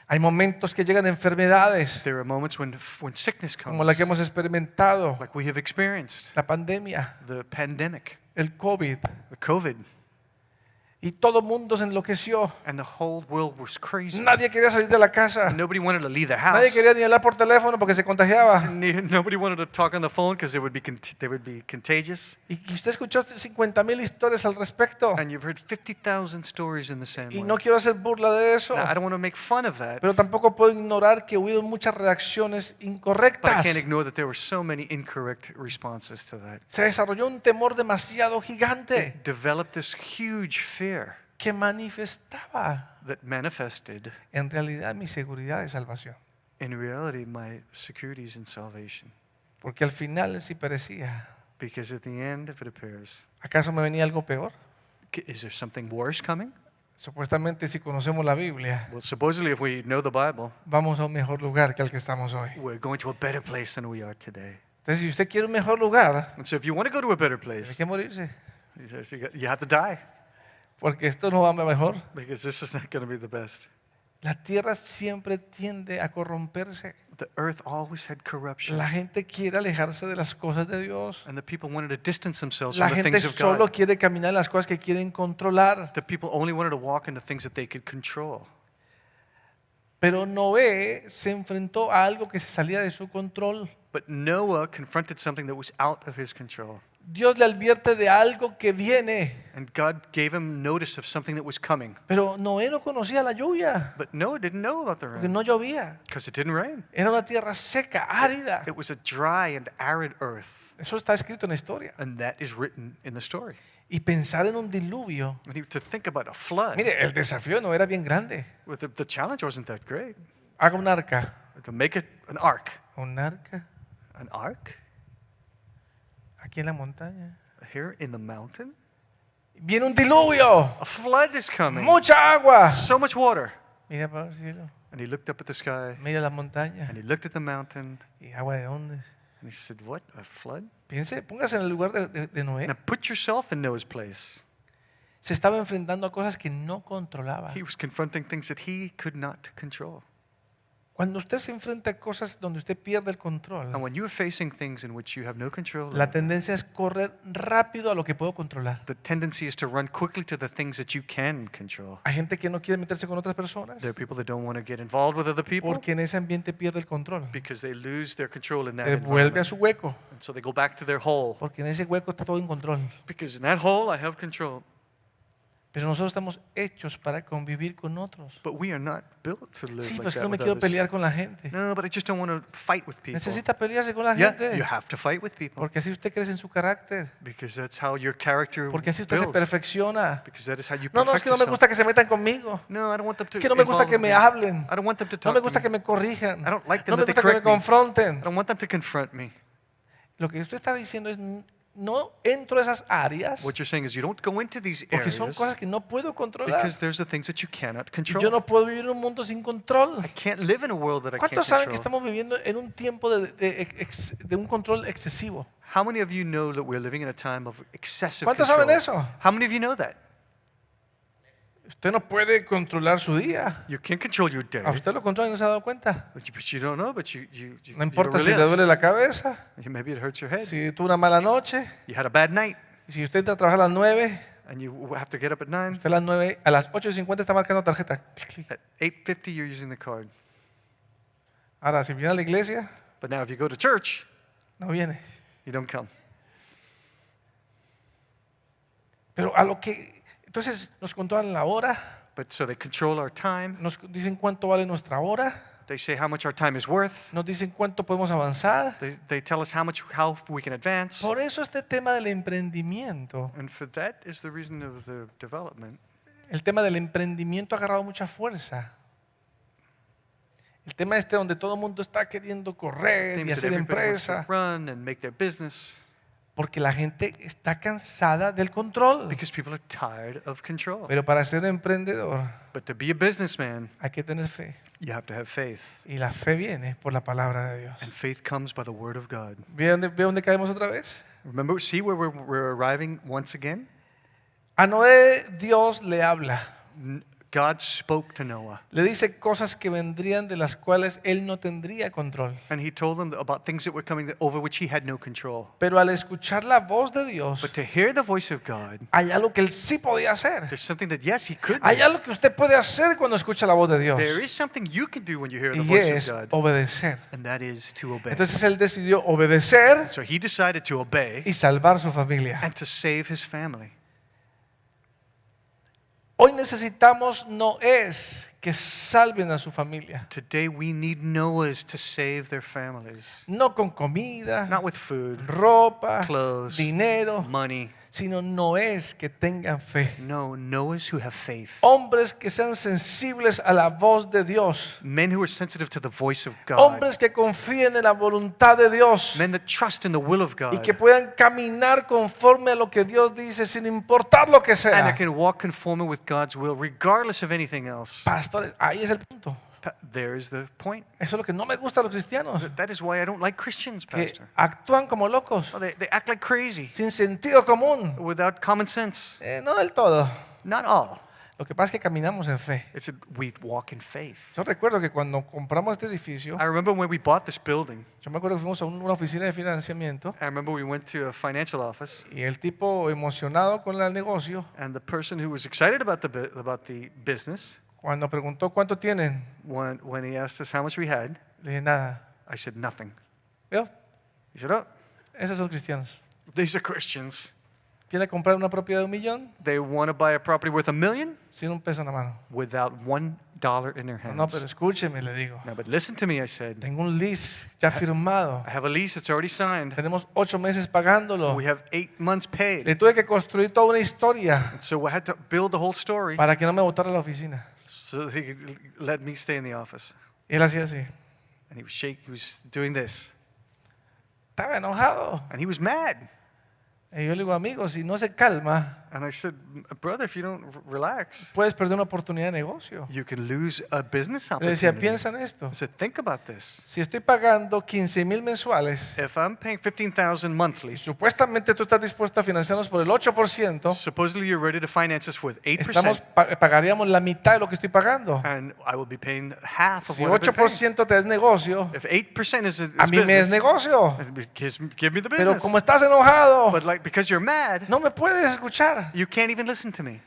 Hay momentos que llegan enfermedades There are moments when sickness como la que comes, hemos experimentado, like we have experienced, la pandemia, the pandemic, el COVID, the COVID, y todo el mundo se enloqueció. and the whole world was crazy. Nadie quería salir de la casa. Nobody wanted to leave the Nadie house. quería ni hablar por teléfono porque se contagiaba. Nobody wanted to talk on the phone because they would be contagious. Y usted escuchó 50,000 historias al respecto. And you've heard 50,000 stories in the same Y way. no quiero hacer burla de eso. Now, I don't want to make fun of that, Pero tampoco puedo ignorar que hubo muchas reacciones but I incorrectas. can't ignore that there were so many incorrect responses to that. Se desarrolló un temor demasiado gigante Developed this huge fear que manifestaba that manifested en realidad mi seguridad de salvación. in reality my securities in salvation. Porque al final sí perecía. Because at the end, if it appears, ¿Acaso me venía algo peor? is there something worse coming? Supuestamente si conocemos la Biblia, Well, supposedly if we know the Bible, vamos a un mejor lugar que al que estamos hoy. we're going to a better place than we are today. Entonces, si usted quiere un mejor lugar, And so if you want to go to a better tiene place, que morirse. he says you have to die Porque esto no va mejor. because this is not going to be the best. La tierra siempre tiende a corromperse. The earth always had corruption. La gente quiere alejarse de las cosas de Dios. And the people wanted to distance themselves La from the gente things of solo God. quiere caminar en las cosas que quieren controlar. The people only wanted to walk in the things that they could control. Pero Noé se enfrentó a algo que se salía de su control. But Noah confronted something that was out of his control. Dios le advierte de algo que viene. And God gave him notice of something that was coming. Pero Noé no conocía la lluvia. But Noah didn't know about the Porque rain no llovía. because it didn't rain. Era una tierra seca, árida. It was a dry and arid earth. Eso está escrito en la historia. And that is written in the story. Y pensar en un diluvio. And to think about a flood, Mire, el desafío no era bien grande. with the challenge wasn't that great. Haga un arca. To make it an ark. Un arca An ark? aquí en la montaña. Here in the mountain? Viene un diluvio. A flood is coming. Mucha agua. So much water. Mira para el cielo. And he looked up at the sky. Mira la montaña. And he looked at the mountain. ¿Y agua de dónde? And he said, what? A flood? Piense, póngase en el lugar de Noé. Now put yourself in Noah's place. Se estaba enfrentando a cosas que no controlaba. He was confronting things that he could not control. Cuando usted se enfrenta a cosas donde usted pierde el control, And when you are facing things in which you have no control, la tendencia es correr rápido a lo que puedo controlar. the tendency is to run quickly to the things that you can control. Hay gente que no quiere meterse con otras personas There are people that don't want to get involved with other people porque en ese ambiente pierde el control. because they lose their control in that Vuelve a environment. su hueco And so they go back to their hole porque en ese hueco está todo en control. because in that hole I have control. Pero nosotros estamos hechos para convivir con otros. But we are not built to live Sí, like pero es que that no me with quiero others. pelear con la gente. No, but I just don't want to fight with people. Necesita pelearse con la Yeah, you gente have to fight with people porque así usted crece en su carácter, because that's how your character porque así usted se builds. perfecciona. Because that is how you No, es perfect que no me yourself. gusta que se metan conmigo. No, I don't want them to Es que no me gusta involve que me me. hablen. I don't want them to No talk me to gusta me. que me corrijan. I don't like them No me that they gusta que me correct me. confronten. I don't want them to confront me. Lo que usted está diciendo es no entro a esas áreas What you're saying is you don't go into these porque son areas cosas que no puedo controlar. because there's the things that you cannot Y control. yo no puedo vivir en un mundo sin control. I can't live in a world that I can't ¿Cuántos saben que control. estamos viviendo en un tiempo de un control excesivo? How many of you know that we're living in a time of excessive ¿Cuántos control? saben eso? How many of you know that? Usted no puede controlar su día. You can't control your day. A usted lo controla y no se ha dado cuenta. But you don't know, but you No importa si le realize. duele la cabeza, Maybe it hurts your head. si tuvo una mala noche, You had a bad night si usted entra a trabajar a las 9, and you have to get up at 9. usted a las 8:50 está marcando tarjeta. At 8:50 you're using the card. Ahora, si viene a la iglesia, But now if you go to church, no viene. you don't come. Pero a lo que, entonces nos controlan la hora, But so they control our time. nos dicen cuánto vale nuestra hora, They say how much our time is worth. nos dicen cuánto podemos avanzar. They tell us how we can advance. Por eso este tema del emprendimiento, And for that is the reason of the development. el tema del emprendimiento ha agarrado mucha fuerza. El tema este donde todo el mundo está queriendo correr y Things that hacer everybody wants to empresa, run and make their business porque la gente está cansada del control. because people are tired of control. Pero para ser emprendedor But to be a businessman, hay que tener fe. you have to have faith. Y la fe viene por la palabra de Dios. And faith comes by the word of God. Ve dónde caemos otra vez? Remember, see where we're arriving once again? A Noé Dios le habla. God spoke to Noah. Le dice cosas que vendrían de las cuales él no tendría control. And he told them about things that were coming over which he had no control. Pero al escuchar la voz de Dios, But to hear the voice of God, hay algo que él sí podía hacer. there's something that, yes, he could Hay do. algo que usted puede hacer cuando escucha la voz de Dios. There is something you can do when you hear the Y voice es of God. obedecer. And that is to obey. Entonces él decidió obedecer So he decided to obey y salvar su familia. and to save his family. Hoy necesitamos Noés que salven a su familia. Today we need Noahs to save their families. No con comida, Not with food, ropa, clothes, dinero, money. sino Noés que tengan fe. No, Noahs who have faith. Hombres que sean sensibles a la voz de Dios. Men who are sensitive to the voice of God. Hombres que confíen en la voluntad de Dios. Men that trust in the will of God. Y que puedan caminar conforme a lo que Dios dice sin importar lo que And sea. that can walk conforming with God's will regardless of anything else. Pastores, ahí es el punto. There is the point. Eso es lo que no me gusta a los cristianos. That is why I don't like Christians, Que Pastor. actúan como locos, Oh, they act like crazy sin sentido común. without common sense. No del todo. Not all. Lo que pasa es que caminamos en fe. It's that we walk in faith. Yo recuerdo que cuando compramos este edificio, I remember when we bought this building. yo me acuerdo que fuimos a una oficina de financiamiento I remember we went to a financial office, y el tipo emocionado con el negocio, and the person who was excited about the business, cuando preguntó cuánto tienen, when he asked us how much we had, le dije nada. I said nothing. ¿Veo? He said, "Oh, Esos son cristianos. these are Christians. ¿Quiere comprar una propiedad de $1 millón? They want to buy a property worth $1 million Sin un peso en la mano. without $1 in their hands." No, pero escúcheme, le digo. No, but listen to me, I said. Tengo un lease ya firmado. I have a lease that's already signed. Tenemos 8 meses pagándolo. We have 8 months paid. Le tuve que construir toda una historia So I had to build the whole story para que no me botara a la oficina. so that he could let me stay in the office. Y él hacía así. And he was doing this. Estaba enojado. And he was mad. Y yo le digo, amigo, si no se calma, And I said, "Brother, if you don't relax, puedes perder una oportunidad de negocio. you can lose a business Le decía, opportunity." piensa en esto. I said, "Think about this. Si estoy pagando 15,000 mensuales If I'm paying $15,000 y monthly, supuestamente tú estás dispuesto a financiarnos por el 8%, supposedly you're ready to finance us with 8%, pagaríamos la mitad de lo que estoy pagando. and I will be paying half of Si what I've been paying. 8% te es negocio, If 8% is a mí me es business, negocio. give me the Pero business. como estás enojado, But because you're mad, no me puedes escuchar. you can't even listen to me.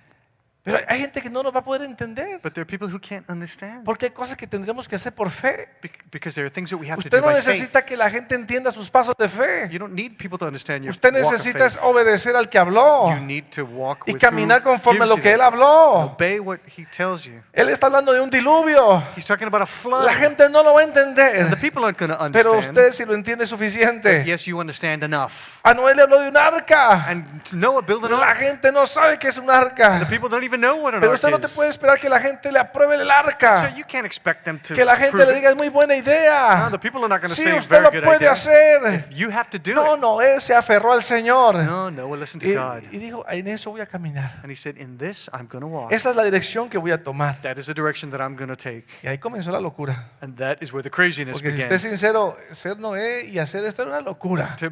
Pero hay gente que no nos va a poder entender. But there are people who can't understand. Porque hay cosas que tendremos que hacer por fe. Because there are things that we have to Usted do no by necesita faith. que la gente entienda sus pasos de fe. You don't need people to understand your Usted walk of necesita es faith. obedecer al que habló You need to walk y with caminar who conforme a gives lo you que that. él habló. Obey what he tells you. Él está hablando de un diluvio. He's talking about a flood. La gente no lo va a And the entender. people aren't going to Pero understand. usted si lo entiende suficiente. Yes, you understand enough. A Noé le habló de un arca. And Noah built an La ark. gente no sabe qué es un The arca. people don't even even know what an Pero ark usted no te is. puede esperar que la gente le apruebe el So arca. you can't expect them to Que la gente prove le it. diga es muy buena No, idea. the people are not going to Sí, say usted very lo good puede idea. hacer. You have to do No, it. no, él se aferró al Señor. No, Noah, listen to Y, God. y dijo, en eso voy a caminar. And he said, in this I'm going to walk. Esa es la dirección que voy a tomar. That is the direction that I'm going to take. Y ahí comenzó la locura. And that is where the craziness Porque si began. usted es sincero, ser Noé y hacer esto era una locura. To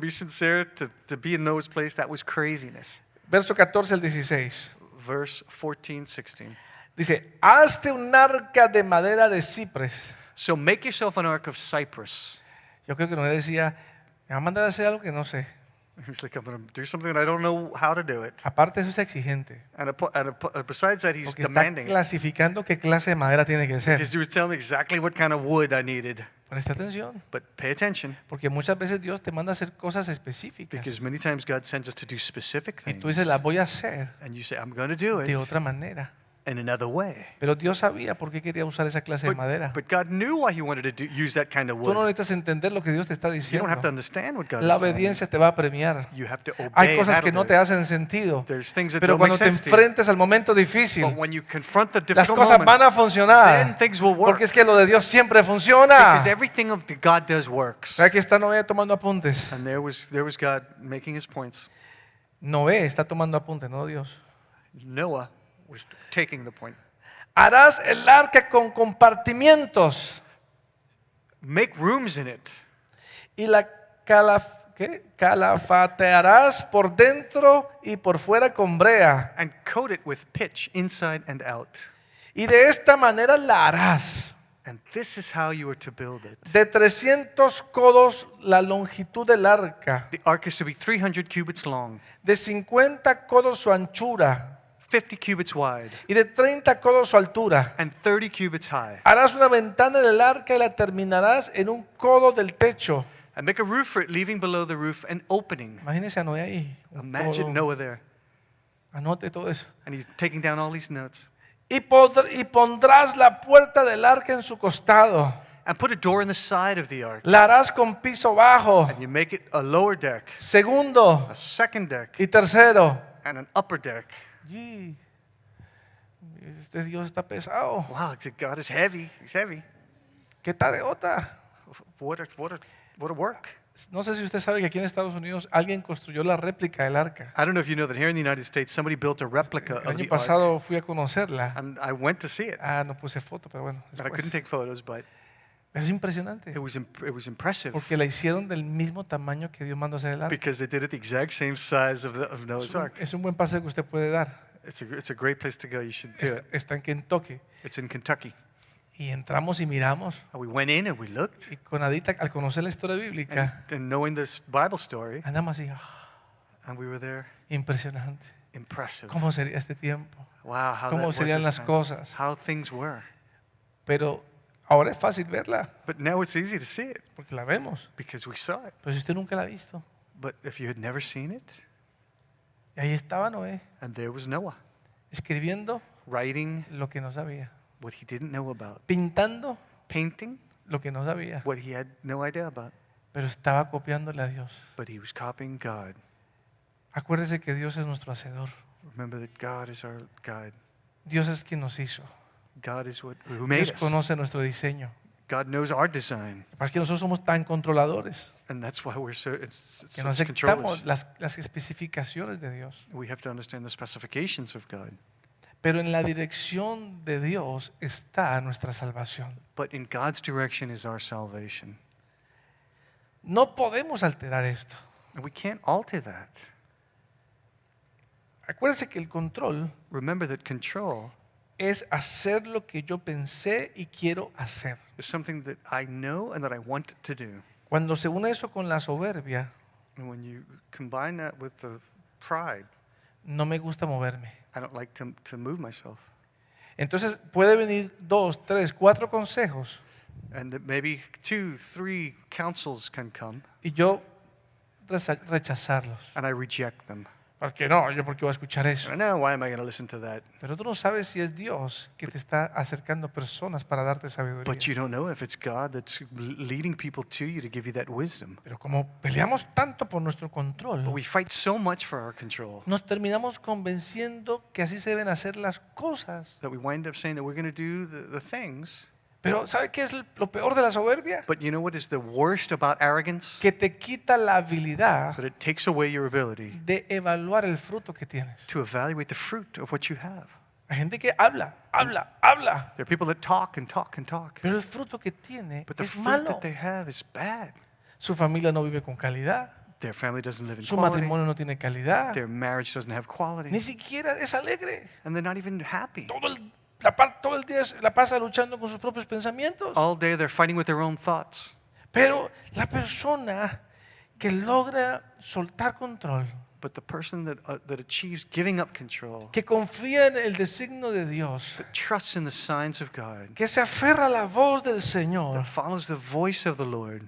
be sincere, to be in Noah's place, that was craziness. Verso 14 al 16. Verse 14, 16. Dice, hazte un arca de madera de cipres. So make yourself an ark of cypress. Yo creo que Noé decía, me va a mandar a hacer algo que no sé. He's like, I'm going to do something and I don't know how to do it. Aparte eso es exigente. And besides that, he's Porque está demanding it. clasificando qué clase de madera tiene que ser. Because he was telling me exactly what kind of wood I needed. Presta atención. But pay attention, Porque muchas veces Dios te manda a hacer cosas específicas. because many times God sends us to do specific Y things. tú dices, las voy a hacer And you say, I'm going to do de it otra manera. in another way. Pero Dios sabía por qué quería usar esa clase de madera. But God knew why he wanted to use that kind of Tú no wood. necesitas entender lo que Dios te está You diciendo. don't have to understand what God La is telling you. obediencia te va a premiar. You have to obey. Hay cosas and que no handle te it. hacen sentido. There's things that Pero don't make cuando te sense to you. enfrentes al momento difícil, But when you confront the las difficult cosas moment, van a funcionar. then things will work. Porque es que lo de Dios siempre funciona. Because everything of the God does works. Aquí está Noé tomando apuntes. And there was God making his points. Noé está tomando apuntes, no Dios. Noah was taking the point. Harás el arca con compartimientos Make rooms in it. y la calafatearás por dentro y por fuera con brea. And coat it with pitch inside and out. Y de esta manera la harás. And this is how you are to build it. De 300 codos la longitud del arca, The ark is to be 300 cubits long, de 50 codos su anchura 50 cubits wide, y de 30 codos su altura. and 30 cubits high. Harás una ventana del arca y la terminarás en un codo del techo. And make a roof for it, leaving below the roof an opening. Imagínese a Noé ahí. Un Imagine codo. Noah there. Anote todo eso. And he's taking down all these notes. Y pondrás la puerta del arca en su costado. And put a door in the side of the ark. La harás con piso bajo, And you make it a lower deck, segundo a second deck, y tercero. and an upper deck. Y este Dios está pesado. Wow, God is heavy. He's heavy. ¿Qué tal de otra? What a work. No sé si usted sabe que aquí en Estados Unidos alguien construyó la réplica del arca. I don't know if you know that here in the United States, somebody built a replica El of año the ark. pasado fui a conocerla. And I went to see it. No puse foto, pero bueno. And I después. couldn't take photos, but Pero es impresionante. it was impressive. Porque la hicieron del mismo tamaño que Dios mandó hacer el arca. Because they did it the exact same size of Noah's Ark. Es un buen paseo que usted puede dar. It's a great place to go. You should do it. Está en Kentucky. It's in Kentucky. Y entramos y miramos. And we went in and we looked. Y con Adita, al conocer la historia bíblica, And knowing this Bible story, andamos así. and we were there, Impresionante. impressive. ¿Cómo sería este tiempo? Wow, how ¿Cómo that was serían this las time. cosas? How things were. Pero ahora es fácil verla, But now it's easy to see it porque la vemos. because we saw it. Pero si usted nunca la ha visto. But if you had never seen it, Y ahí estaba Noé, and there was Noah escribiendo writing lo que no sabía. what he didn't know about, Pintando painting lo que no sabía. what he had no idea about, Pero estaba copiándole a Dios. but he was copying God. Acuérdese que Dios es nuestro hacedor. Remember that God is our guide. Dios es quien nos hizo. God is who made Dios us. conoce nuestro diseño. God knows our design, Para que nosotros somos tan controladores and that's why we're que no such aceptamos controllers. las especificaciones de Dios. We have to understand the specifications of God. Pero en la dirección de Dios está nuestra salvación. But in God's direction is our salvation. No podemos alterar esto. And we can't alter that. Acuérdese que el control Remember that control es hacer lo que yo pensé y quiero hacer. is something that I know and that I want to do. Cuando se une eso con la soberbia, And when you combine that with the pride, no me gusta moverme. I don't like to move myself. Entonces puede venir 2, 3, 4 consejos And that maybe 2, 3 counsels can come, y yo rechazarlos. and I reject them. Porque no, yo por qué voy a escuchar eso. No, why am I going to listen to that? Pero tú no sabes si es Dios que te está acercando personas para darte sabiduría. But you don't know if it's God that's leading people to you to give you that wisdom. Pero como peleamos tanto por nuestro control, But we fight so much for our control nos terminamos convenciendo que así se deben hacer las cosas. that we wind up saying that we're going to do the things. Pero ¿sabe qué es lo peor de la soberbia? But you know what is the worst about arrogance? Que te quita la habilidad That it takes away your ability de evaluar el fruto que tienes. to evaluate the fruit of what you have. Hay gente que habla. There are people that talk and talk and talk, Pero el fruto que tiene but the es fruit malo. that they have is bad. Su familia no vive con calidad. Their family doesn't live in Su quality. matrimonio no tiene calidad. Their marriage doesn't have Ni quality. siquiera es alegre. And they're not even happy. Todo el día la pasa luchando con sus propios pensamientos. All day they're fighting with their own thoughts. Pero la persona que logra soltar control, But the person that achieves giving up control, que confía en el designio de Dios, that trusts in the signs of God, que se aferra a la voz del that Señor, follows the voice of the Lord,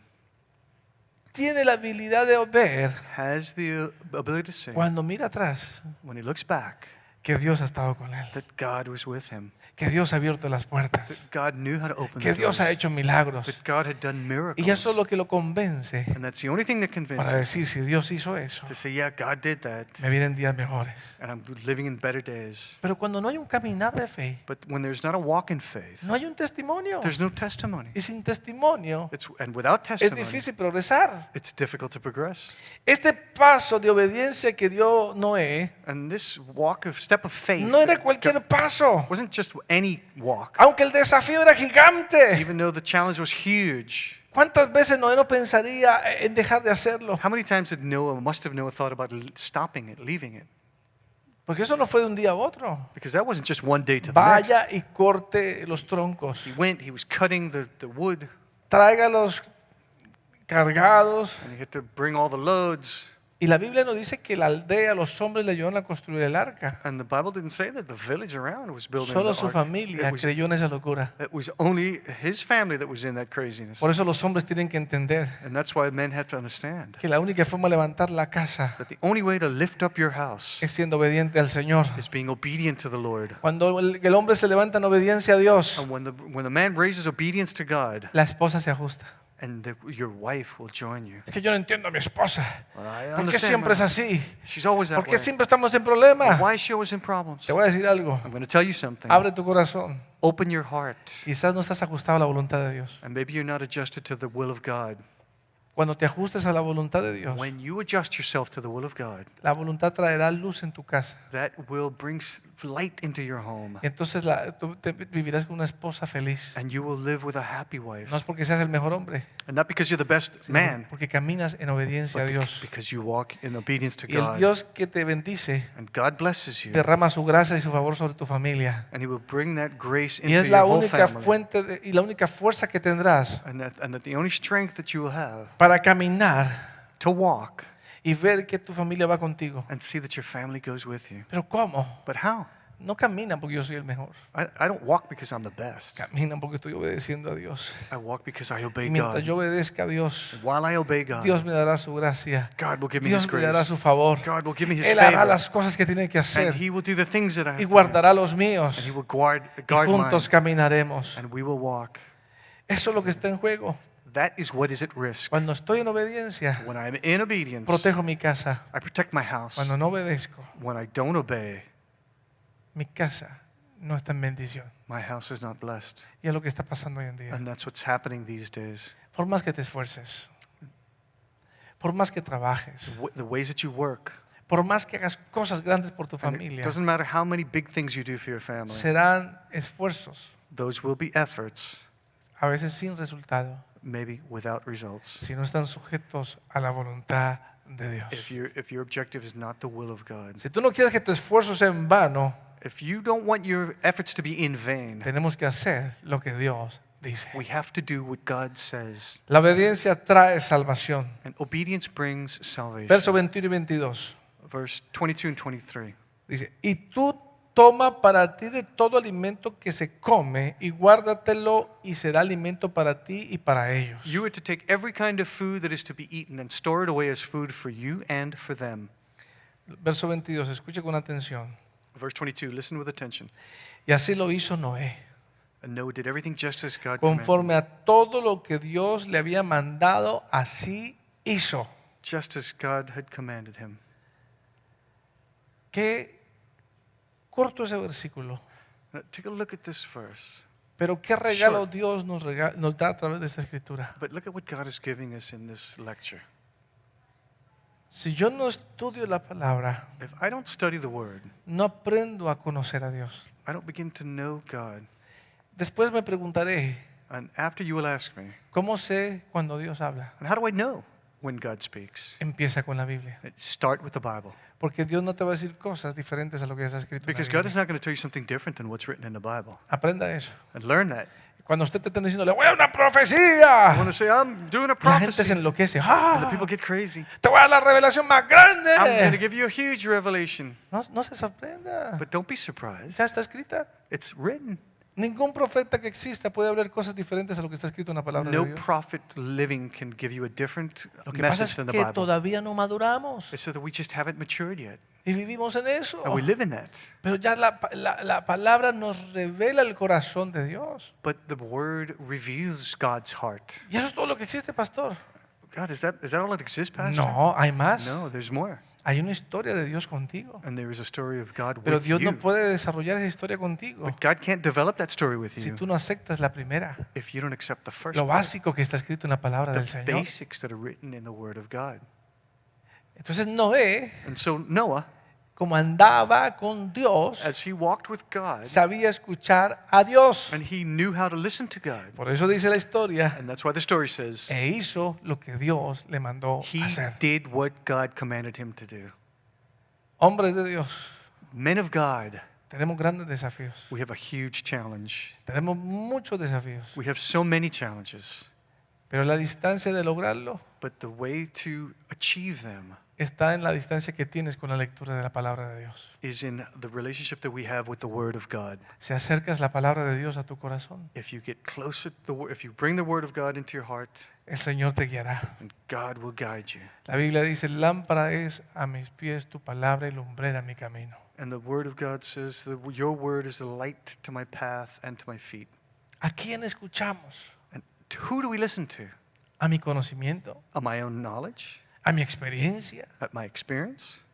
tiene la habilidad de ver has the ability to say, cuando mira atrás when he looks back, que Dios ha estado con él, that God was with him, que Dios ha abierto las puertas, that God knew how to open que the Dios doors, ha hecho milagros. that God had done Y eso es lo miracles. que lo convence And that's the only thing that para convinces decir, si Dios hizo eso, to say, yeah, God did that, me vienen días mejores. and I'm living in better days. Pero cuando no hay un caminar de fe, But when there's not a walk in faith, no hay un testimonio. there's no testimony. Y sin testimonio And without es testimony, difícil progresar. it's difficult to progress. Este paso de obediencia que dio Noé And this step of faith no era that cualquier paso, wasn't just any walk, aunque el desafío era gigante. even though the challenge was huge. ¿Cuántas veces Noé no pensaría en dejar de hacerlo? How many times must have Noah thought about stopping it, leaving it? Porque eso no fue de un día a otro. Because that wasn't just one day to the next. Vaya y corte los troncos, He was cutting the wood, tráigalos cargados. and he had to bring all the loads. Y la Biblia nos dice que la aldea, los hombres le ayudaron a construir el arca. And the Bible didn't say that the village around was building Solo the su ark. familia creyó en esa locura. It was only his family that was in that craziness. Por eso los hombres tienen que entender And that's why men have to understand que la única forma de levantar la casa that the only way to lift up your house es siendo obediente al Señor. is being obedient to the Lord. Cuando el hombre se levanta en obediencia a Dios, And when the man raises obedience to God, la esposa se ajusta. and your wife will join you. Es que yo no entiendo a mi esposa. Well, I ¿Por qué understand, siempre es así? She's always that ¿Por qué way. siempre estamos en problemas? Why is she always in problems? Te voy a decir algo. I'm going to tell you something. Abre tu corazón. Open your heart. Quizás no estás ajustado a la voluntad de Dios. And maybe you're not adjusted to the will of God. Cuando te ajustes a la voluntad de Dios, When you adjust yourself to the will of God, la voluntad traerá luz en tu casa. that will bring light into your home. Y entonces tú vivirás con una esposa feliz. And you will live with a happy wife. No es porque seas el mejor hombre, And not because you're the best sino man, porque caminas en obediencia a but Dios. because you walk in obedience to Y el God. Dios que te bendice And God blesses you. derrama su gracia y su favor sobre tu familia. And He will bring that grace Y into es la your whole única family. fuente y la única fuerza que tendrás And that the only strength that you will have para caminar to walk y ver que tu familia va contigo. and see that your family goes with you. Pero ¿cómo? But how? No caminan porque yo soy el mejor. I don't walk because I'm the best. Caminan porque estoy obedeciendo a Dios. I walk because I Y obey mientras God. yo obedezca a Dios, While I obey God, Dios me dará su gracia. God will give me His Dios me dará grace. su favor. God will give me His Él hará favor. las cosas que tiene que hacer And He will do the things that I have y to do. guardará los míos. And He will guard Y mine. juntos caminaremos. And we will walk. Eso es lo que está en juego. That is what is at risk. Cuando estoy en obediencia, When I'm in obedience, protejo mi casa. I protect my house. Cuando no obedezco, When I don't obey, mi casa no está en bendición. my house is not blessed. Y es lo que está pasando hoy en día. And that's what's happening these days. Por más que te esfuerces, por más que trabajes, The ways that you work, por más que hagas cosas grandes por tu and familia, it doesn't matter how many big things you do for your family, serán esfuerzos, those will be efforts, a veces sin resultado, maybe without results. si no están sujetos a la voluntad de Dios. If your objective is not the will of God, Si tú no quieres que tu esfuerzo sea en vano, if you don't want your efforts to be in vain, tenemos que hacer lo que Dios dice. we have to do what God says. La obediencia trae salvación. And obedience brings salvation. Verso 21 y 22. Verse 22 and 23. Dice, y tú toma para ti de todo alimento que se come y guárdatelo y será alimento para ti y para ellos. You are to take every kind of food that is to be eaten and store it away as food for you and for them. Verso 22, escuche con atención. Verse 22, listen with attention. Y así lo hizo Noé, And Noah did everything just as God conforme commanded. a todo lo que Dios le había mandado, así hizo. Just as God had commanded him. Qué corto ese versículo, Now, take a look at this verse. pero qué regalo Short. Dios nos da a través de esta escritura. But look at what God is giving us in this lecture. Si yo no estudio la palabra, If I don't study the Word, no aprendo a conocer a Dios. I don't begin to know God. Después me preguntaré, And after you will ask me, ¿cómo sé cuando Dios habla? and how do I know when God speaks? Empieza con la Biblia. Start with the Bible. Porque Dios no te va a decir cosas diferentes a lo que ya está escrito en la Because God is Biblia. not going to tell you something different than what's written in the Bible. Aprenda eso. And learn that. Cuando usted te está diciendo, le voy a dar una I profecía, want to say, I'm doing a la gente se prophecy. enloquece. And the ¡Ah! people get crazy. Te voy a dar la revelación más I'm going to grande. give you a huge revelation. No se sorprenda. But don't be surprised. Ya está escrita. It's written. Ningún profeta que exista puede hablar cosas diferentes a lo que está escrito en la palabra de No Dios. prophet living can give you a different Lo que pasa message es than the que Bible. todavía no maduramos It's so that we just haven't matured yet. y vivimos en eso. And we live in that. Pero ya la palabra nos revela el corazón de Dios. But the Word reveals God's heart. Y eso es todo lo que existe, pastor. God, is that all that exists, Pastor? No, hay más. No, there's more. Hay una historia de Dios contigo. And there is a story of God Pero with Dios no you. puede desarrollar esa historia contigo But God can't develop that story with si you tú no aceptas la primera, if you don't accept the first lo part, básico que está escrito en la palabra del the Señor. basics that are written in the Word of God. Entonces Noé, And so Noah, como andaba con Dios, as he walked with God, sabía escuchar a Dios. and he knew how to listen to God. Por eso dice la historia, And that's why the story says e hizo lo que Dios le mandó he hacer. did what God commanded him to do. Hombres de Dios, Men of God, tenemos grandes desafíos. we have a huge challenge. Tenemos muchos desafíos. We have so many challenges, Pero la distancia de lograrlo but the way to achieve them está en la distancia que tienes con la lectura de la palabra de Dios. is in the relationship that we have with the Word of God. Si acercas la palabra de Dios a tu corazón, If you get closer to the Word, if you bring the Word of God into your heart, el Señor te guiará. and God will guide you. La Biblia dice, lámpara es a mis pies tu palabra y lumbrera mi camino. And the Word of God says that your Word is the light to my path and to my feet. ¿A quién escuchamos? And to who do we listen to? ¿A mi conocimiento? Of my own knowledge? ¿A mi experiencia? At my experience?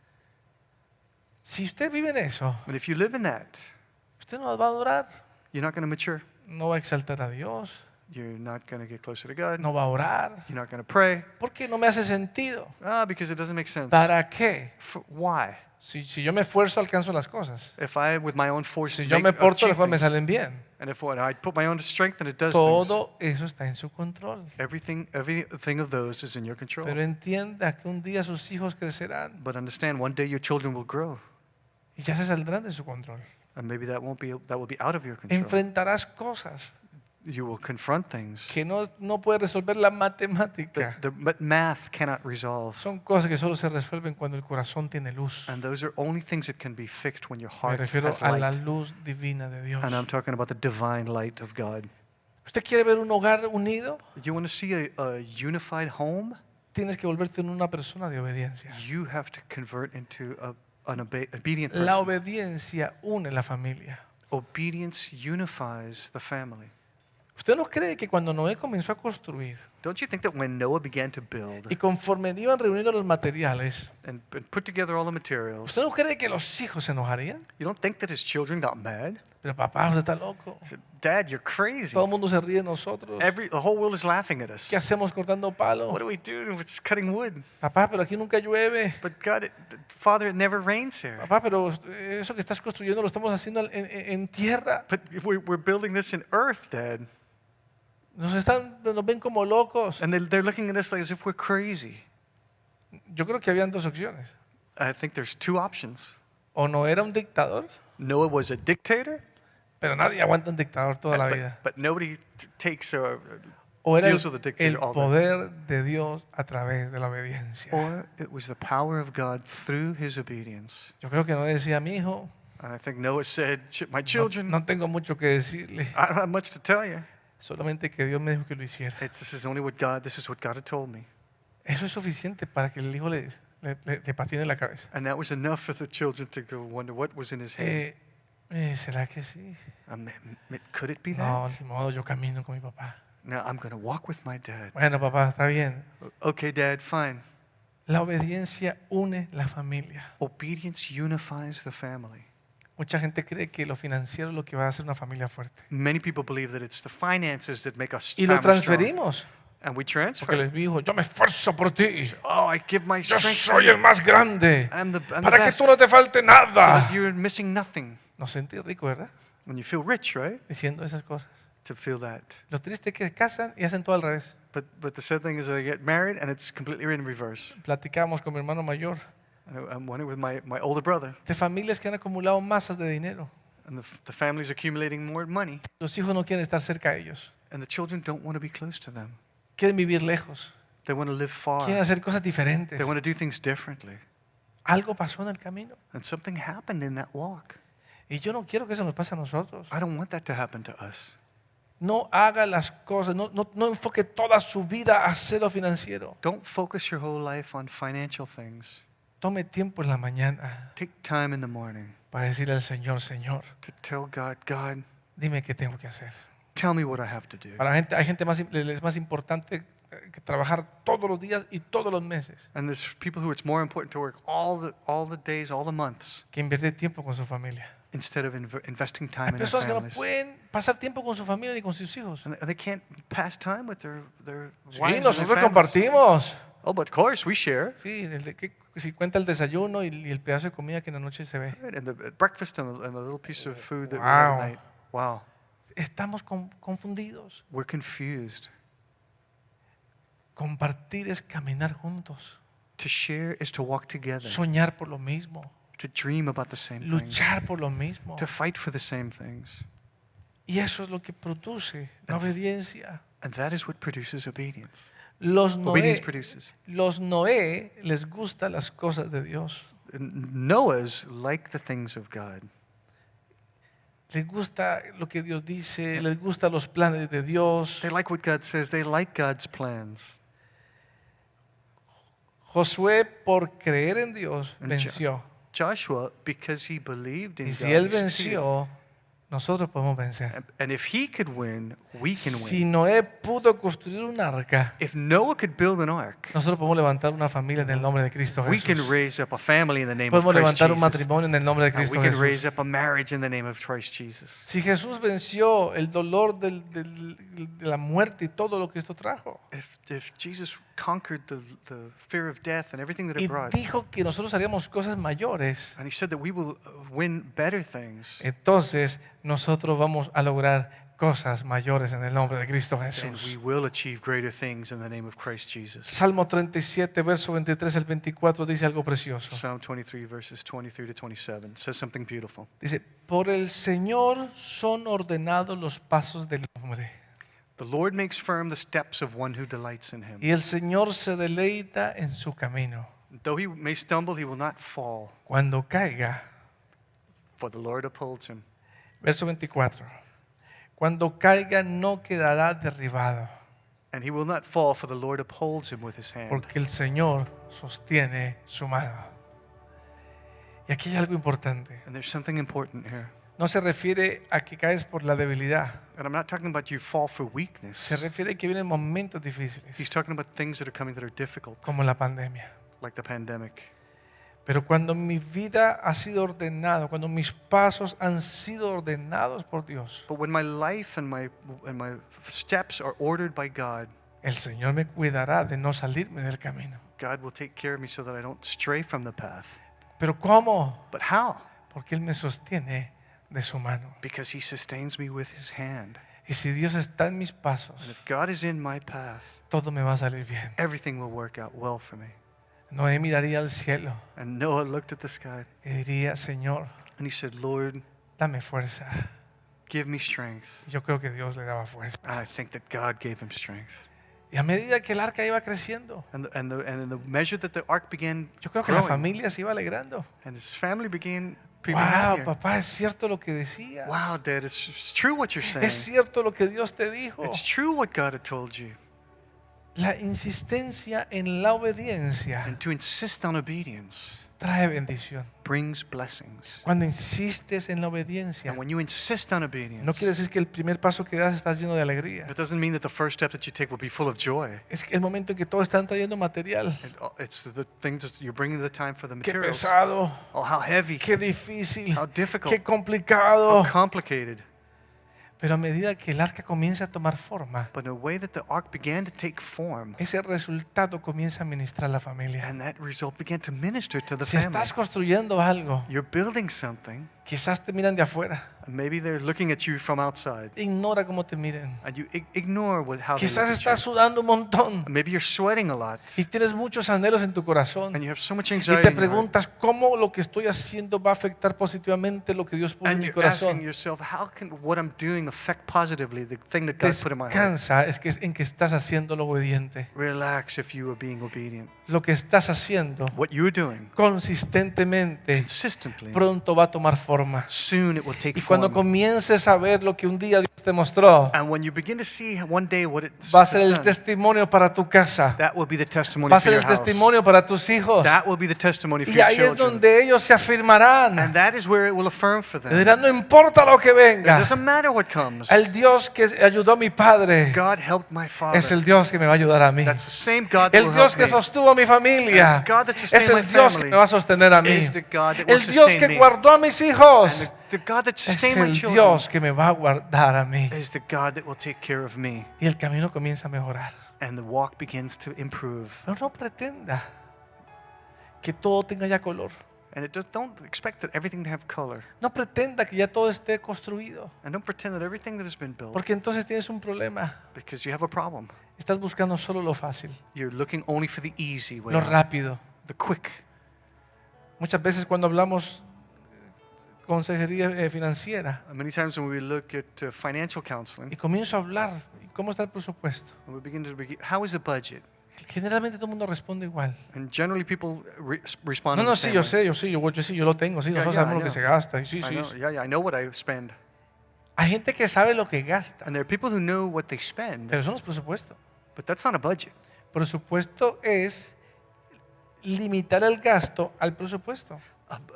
Si usted vive en eso, And if you live in that, usted no va a adorar, you're not going to mature. no va a exaltar a Dios, You're not going to get closer to God. no va a orar. You're not going to pray. ¿Por qué no me hace sentido? Because it doesn't make sense. ¿Para qué? Why? Si yo me esfuerzo, alcanzo las cosas. If I, with my own force, Si yo me porto, achieve después me things, salen bien. and if I put my own strength and it does things, Todo eso está en su control. everything of those is in your control. Pero entienda que un día sus hijos crecerán But understand, one day your children will grow, y ya se saldrán de su control. and maybe that will be out of your control. Enfrentarás cosas You will confront things que no puede resolver la matemática. but math cannot resolve. Son cosas que solo se resuelven cuando el corazón tiene luz. And those are only things that can be fixed when your Me heart refiero has a la light. luz divina de Dios. And I'm talking about the divine light of God. ¿Usted quiere ver un hogar unido? You want to see a unified home? Tienes que volverte en una persona de obediencia. You have to convert into an obedient La person. obediencia une la familia. Obedience unifies the family. ¿Usted no cree que cuando Noé comenzó a construir Don't you think that when Noah began to build y conforme iban reuniendo los materiales, and put together all the materials, ¿usted no cree que los hijos se enojarían? you don't think that his children got mad? Pero papá, usted está loco. He said, Dad, you're crazy. Todo el mundo se ríe de nosotros. The whole world is laughing at us. ¿Qué hacemos cortando palo? What do we do? It's cutting wood. Papá, pero aquí nunca llueve. But God, Father, it never rains here. Papá, pero eso que estás construyendo lo estamos haciendo en tierra. But we're building this in earth, Dad. Nos ven como locos. And they're looking at us like as if we're crazy. Yo creo que habían dos opciones. I think there's two options. O no era un dictador, Noah was a dictator, pero nadie aguanta un dictador toda la vida. but nobody takes O era deals with a dictator el all day. poder de Dios a través de la obediencia. Or it was the power of God through his obedience. Yo creo que no decía, mi hijo, And I think Noah said, my children, no tengo mucho que decirle, I don't have much to tell you. solamente que Dios me dijo que lo hiciera. This is what God had told me. Eso es suficiente para que el hijo le le patina en la cabeza. And that was enough for the children to go wonder what was in his head. ¿Será que sí? Could it be No, that? ni modo, yo camino con mi papá. Now I'm going to walk with my dad. Bueno, papá, está bien. Okay, Dad, fine. La obediencia une la familia. Obedience unifies the family. Mucha gente cree que lo financiero es lo que va a hacer una familia fuerte. Many people believe that it's the finances that make us Y lo family strong. transferimos. And we Porque transfer. les dijo, yo me esfuerzo por ti. Oh, I give my Yo strength to soy you. el más grande. I'm the Para que best. tú no te falte So nada. that you're missing nothing. Nos sentí rico, ¿verdad? When you feel rich, right? Diciendo esas cosas. To feel that. Lo triste es que se casan y hacen todo al revés. But the sad thing is that they get married and it's completely in reverse. Platicamos con mi hermano mayor I'm wondering with my older brother, de familias que han acumulado masas de dinero. and the family's accumulating more money, Los hijos no quieren estar cerca de ellos. and the children don't want to be close to them. Quieren vivir lejos. They want to live far. Quieren hacer cosas diferentes. They want to do things differently. Algo pasó en el camino. And something happened in that walk. Y yo no quiero que eso nos pase a nosotros. I don't want that to happen to us. No haga las cosas, no enfoque toda su vida a hacer lo financiero. Don't focus your whole life on financial things. Tome tiempo en la mañana Take time in the morning para decirle al Señor, Señor, to tell God, God, dime qué tengo que hacer. tell me what I have to do. Para hay gente es más importante que trabajar todos los días y todos los meses And there's people who it's more important to work all the days, all the months, que invertir tiempo con su familia. instead of investing time Hay in their personas que no families. pueden pasar tiempo con su familia ni con sus hijos. And they can't pass time with their Sí, wives and their nosotros families. compartimos. Oh, but of course we share. Sí, si cuenta el desayuno y el pedazo de comida que en la noche se ve. Right? And the breakfast and the little piece of food that we have Wow. at night. Wow. Estamos confundidos. We're confused. Compartir es caminar juntos, To share is to walk together, soñar por lo mismo, to dream about the same things, luchar por lo mismo. to fight for the same things. Y eso es lo que produce la obediencia. And that is what produces obedience. Los Obedience Noé, produces. los Noé les gustan las cosas de Dios. Noah's like the things of God. Les gusta lo que Dios dice, les gustan los planes de Dios. They like what God says. They like God's plans. Josué, por creer en Dios, And venció. Joshua, because he believed in Y God, si él he succeeded. venció, nosotros podemos vencer. And if he could win, we can Si win. Noé pudo construir un arca, If Noah could build an ark, nosotros podemos levantar una familia en el nombre de Cristo we can Jesús. raise up a family in the name of Podemos Christ levantar un Jesus. matrimonio en el nombre de And Cristo we can Jesús. raise up a marriage in the name of Christ Jesus. Si Jesús venció el dolor de la muerte y todo lo que esto trajo, If Jesus conquered the fear of death and everything that y it brought, dijo que nosotros haríamos cosas mayores, and he said that we will win better things, entonces nosotros vamos a lograr cosas mayores en el nombre de Cristo then we Jesús. will achieve greater things in the name of Christ Jesus. Salmo 37, verso 23 al 24 dice algo precioso. Psalm 23, verses 23 to 27 says something beautiful. Dice, por el Señor son ordenados los pasos del hombre, The Lord makes firm the steps of one who delights in him. y el Señor se deleita en su camino. Though he may stumble, he will not fall, Cuando caiga, for the Lord upholds him. verso 24, cuando caiga no quedará derribado, And he will not fall, for the Lord upholds him with his hand. porque el Señor sostiene su mano. Y aquí hay algo importante. And there's something important here. No se refiere a que caes por la debilidad. And I'm not talking about you fall for Se weakness. refiere a que vienen momentos difíciles, He's talking about things that are coming that are difficult, como la pandemia. like the pandemic. Pero cuando mi vida ha sido ordenada, cuando mis pasos han sido ordenados por Dios, But when my life and my steps are ordered by God, el Señor me cuidará de no salirme del camino. God will take care of me so that I don't stray from the path. ¿Pero cómo? But how? Porque Él me sostiene de su mano. Because he sustains me with his hand. Y si Dios está en mis pasos, And if God is in my path, todo me va a salir bien. everything will work out well for me. Noé miraría al cielo And Noah looked at the sky y diría, Señor, and he said, Lord, dame fuerza. give me strength. Yo creo que Dios le daba fuerza. And I think that God gave him strength. Y a medida que el arca iba creciendo, And in the measure that the ark began yo creo que la growing, familia se iba alegrando. and his family began being Wow, happier. papá, es cierto lo que decía. Wow, Dad, it's true what you're saying. Es cierto lo que Dios te dijo. It's true what God had told you. La insistencia en la obediencia And to insist on obedience trae bendición. brings blessings. Cuando insistes en la obediencia, And when you insist on no obedience, quiere decir que el primer paso que das estás lleno de alegría. it doesn't mean that the first step that you take will be full of joy. Es que el momento en que todos están trayendo material. It's the things that you're bringing the time for the Qué materials. pesado, Oh, how heavy, qué difícil, how difficult, qué complicado. how complicated. Pero a medida que el arca comienza a tomar forma, But in a way that the ark began to take form, ese resultado comienza a ministrar la familia. and that result began to minister to the Si family. estás construyendo algo, You're building something, quizás te miran de afuera. and maybe they're looking at you from outside, Ignora cómo te miren. and you ignore how they Quizás look estás at you. sudando un montón And maybe you're sweating a lot, y tienes muchos anhelos en tu corazón. and you have so much Y anxiety te in your heart. preguntas cómo lo que estoy haciendo va a afectar positivamente lo que Dios puso en And mi you're asking corazón. yourself, how can what I'm doing affect positively the thing that God put in my heart? Descansa en que estás haciendo lo obediente. Relax if you are being obedient. Lo que estás haciendo What you're doing consistentemente consistently, pronto va a tomar forma. soon it will take Y cuando form. comiences a ver lo que un día Dios te mostró, And when you begin to see one day what it's va a ser el done, testimonio para tu casa, that will be the testimony va a for ser your el house. testimonio para tus hijos. That will be the testimony for Y your ahí es children. donde ellos se afirmarán. And that is where it will affirm for Le them. dirán, no importa lo que It venga, doesn't matter what comes. el Dios que ayudó a mi padre God helped my father. es el Dios que me va a ayudar a mí. That's the same God that El will Dios help que me. sostuvo a mi familia And God that sustained es el my Dios que family me va a sostener a mí. is the God that will El Dios sustain que me. guardó a mis hijos And the God that es sustained my el children Dios que me va a guardar a mí. is the God that will take care of me. Y el camino comienza a mejorar. And the walk begins to improve. Pero no pretenda que todo tenga ya color. And don't expect that everything to have color. No pretenda que ya todo esté construido. And don't pretend that everything that has been built, Porque entonces tienes un problema. because you have a problem. Estás buscando solo lo fácil, You're looking only for the easy way, lo out, rápido. the quick. Muchas veces cuando hablamos consejería financiera And many times when we look at financial y counseling, comienzo a hablar, ¿cómo está el presupuesto? and we begin to how is the budget? Generalmente todo el mundo responde igual. And generally people respond No, in no, the sí, same yo way. sé, yo lo tengo, sí, Yeah, nosotros yeah, sabemos I lo que know. se gasta. Sí, I sí, know, sí. I know what I spend. Hay gente que sabe lo que gasta, And there are people who know what they spend, pero eso no es presupuesto. but that's not a budget. Presupuesto es limitar el gasto al presupuesto.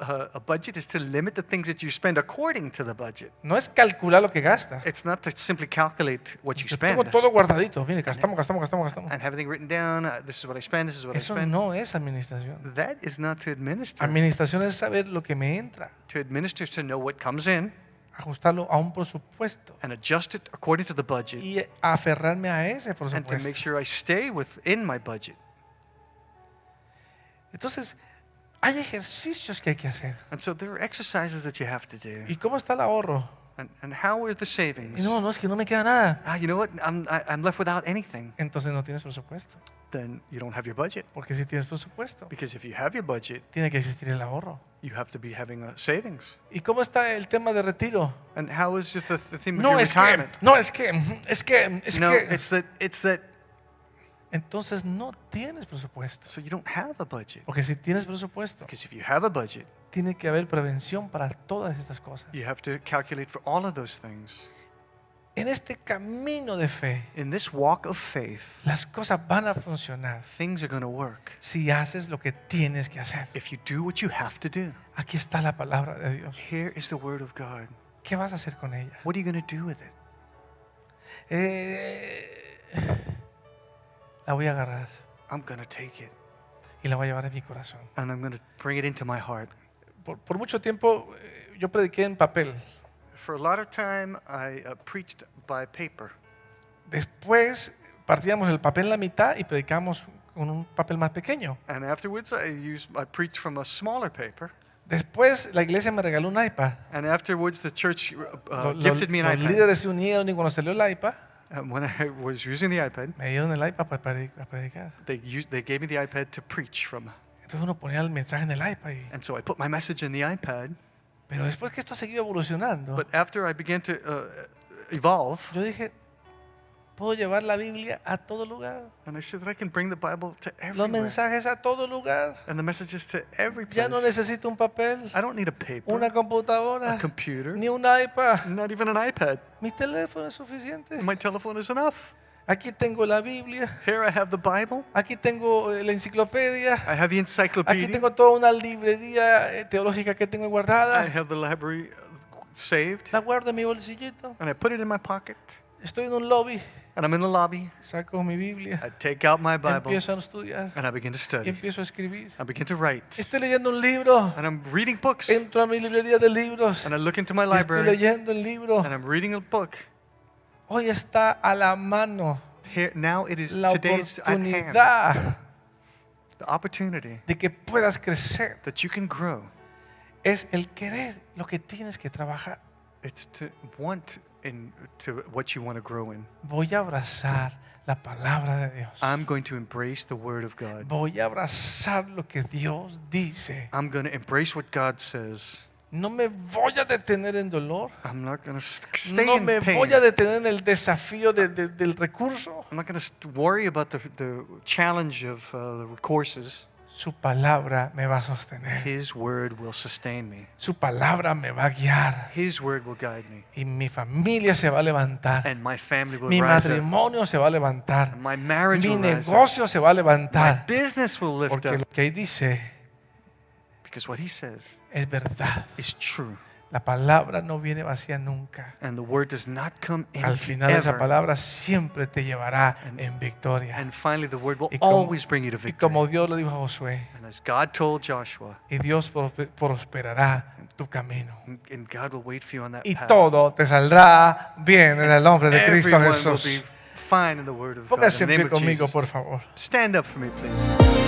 A budget is to limit the things that you spend according to the budget. No es calcular lo que gasta. It's not to simply calculate what you Yo spend tengo todo guardadito. Mire, gastamos. and have everything written down. This is what I spend. This is what I Eso spend. no es administración. That is not to administer. Administración es saber lo que me entra, To administer is to know what comes in ajustarlo a un presupuesto and adjust it according to the budget, y aferrarme a ese and to make presupuesto. sure I stay within my budget. Entonces, hay ejercicios que hay que hacer. And so there are exercises that you have to do. ¿Y cómo está el ahorro? And how are the savings? Y no, es que no me queda nada. You know what? I'm left without anything. Entonces no tienes presupuesto. Then you don't have your budget. Porque si tienes presupuesto, Because if you have your budget, tiene que existir el ahorro. you have to be having a savings. ¿Y cómo está el tema de retiro? And how is the theme of No, your es que, retirement? no, es que. No, it's that. Entonces no tienes presupuesto. So you don't have a budget. Porque si tienes presupuesto, Because if you have a budget, tiene que haber prevención para todas estas cosas. you have to calculate for all of those things. En este camino de fe, In this walk of faith, las cosas van a funcionar things are going to work si haces lo que tienes que hacer. if you do what you have to do. Aquí está la palabra de Dios. Here is the word of God. ¿Qué vas a hacer con ella? What are you going to do with it? La voy a agarrar I'm going to take it y la voy a llevar en mi corazón. and I'm going to bring it into my heart. Por mucho tiempo yo prediqué en papel. For a lot of time, I preached by paper. Después partíamos el papel en la mitad y predicamos con un papel más pequeño. And afterwards, I preached from a smaller paper. Después la iglesia me regaló un iPad. And afterwards, the church Los gifted me an iPad. líderes se unieron y cuando salió el iPad, And when I was using the iPad, me dieron el iPad para predicar. they gave me the iPad to preach from. Entonces uno ponía el mensaje en el iPad. And so I put my message in the iPad. Pero después que esto ha seguido evolucionando, But after I began to evolve, yo dije, puedo llevar la Biblia a todo lugar. and I said that I can bring the Bible to Los everywhere. mensajes a todo lugar. And the messages to every place. Ya no necesito un papel, I don't need a paper, una computadora, a computer, ni un iPad. not even an iPad. Mi teléfono es suficiente. My telephone is enough. Aquí tengo la Biblia. Here I have the Bible. Aquí tengo la enciclopedia. I have the Aquí encyclopedia. tengo toda una librería teológica que tengo I guardada. have the library saved. La guardo en mi bolsillito. And I put it in my pocket. Estoy en un lobby. And I'm in the lobby. Saco mi Biblia. I take out my Bible. Empiezo a estudiar. And I begin to Y study. empiezo a escribir. I begin to write. Estoy leyendo un libro. And I'm reading books. Entro a mi librería de libros. And I look into my Y estoy library. leyendo el libro. And I'm reading a book. Hoy está a la mano Here, now it is, la today it's at hand. oportunidad The opportunity de que puedas crecer. that you can grow. Es el querer lo que tienes que trabajar. It's to want into what you want to grow in. Voy a abrazar la palabra de Dios. I'm going to embrace the Word of God. Voy a abrazar lo que Dios dice. I'm going to embrace what God says. No me voy a detener en dolor. I'm not going to stay No in me pain. voy a detener en el desafío del recurso. I'm not going to worry about the challenge of the courses. Su palabra me va a sostener. His Word will sustain me. Su palabra me va a guiar. His Word will guide me. Y mi familia se va a levantar. And my family will Mi rise up. matrimonio se va a levantar. And my marriage Mi will rise up. negocio se va a My levantar. business will lift Porque up. lo que ahí dice Because what He says es verdad. is true. La palabra no viene vacía nunca. And the Word does not come Al empty final esa ever. palabra siempre te llevará en victoria. And finally the Word will Y como, always bring you to y victory. como Dios le dijo a Josué, And as God told Joshua, y Dios prosperará tu camino. and God will wait for you on that Y path. todo te saldrá bien en el nombre de Cristo Everyone will be Jesús. fine in the Word of God. In Póngase the en name pie of conmigo, Jesus. por favor. Stand up for me, please.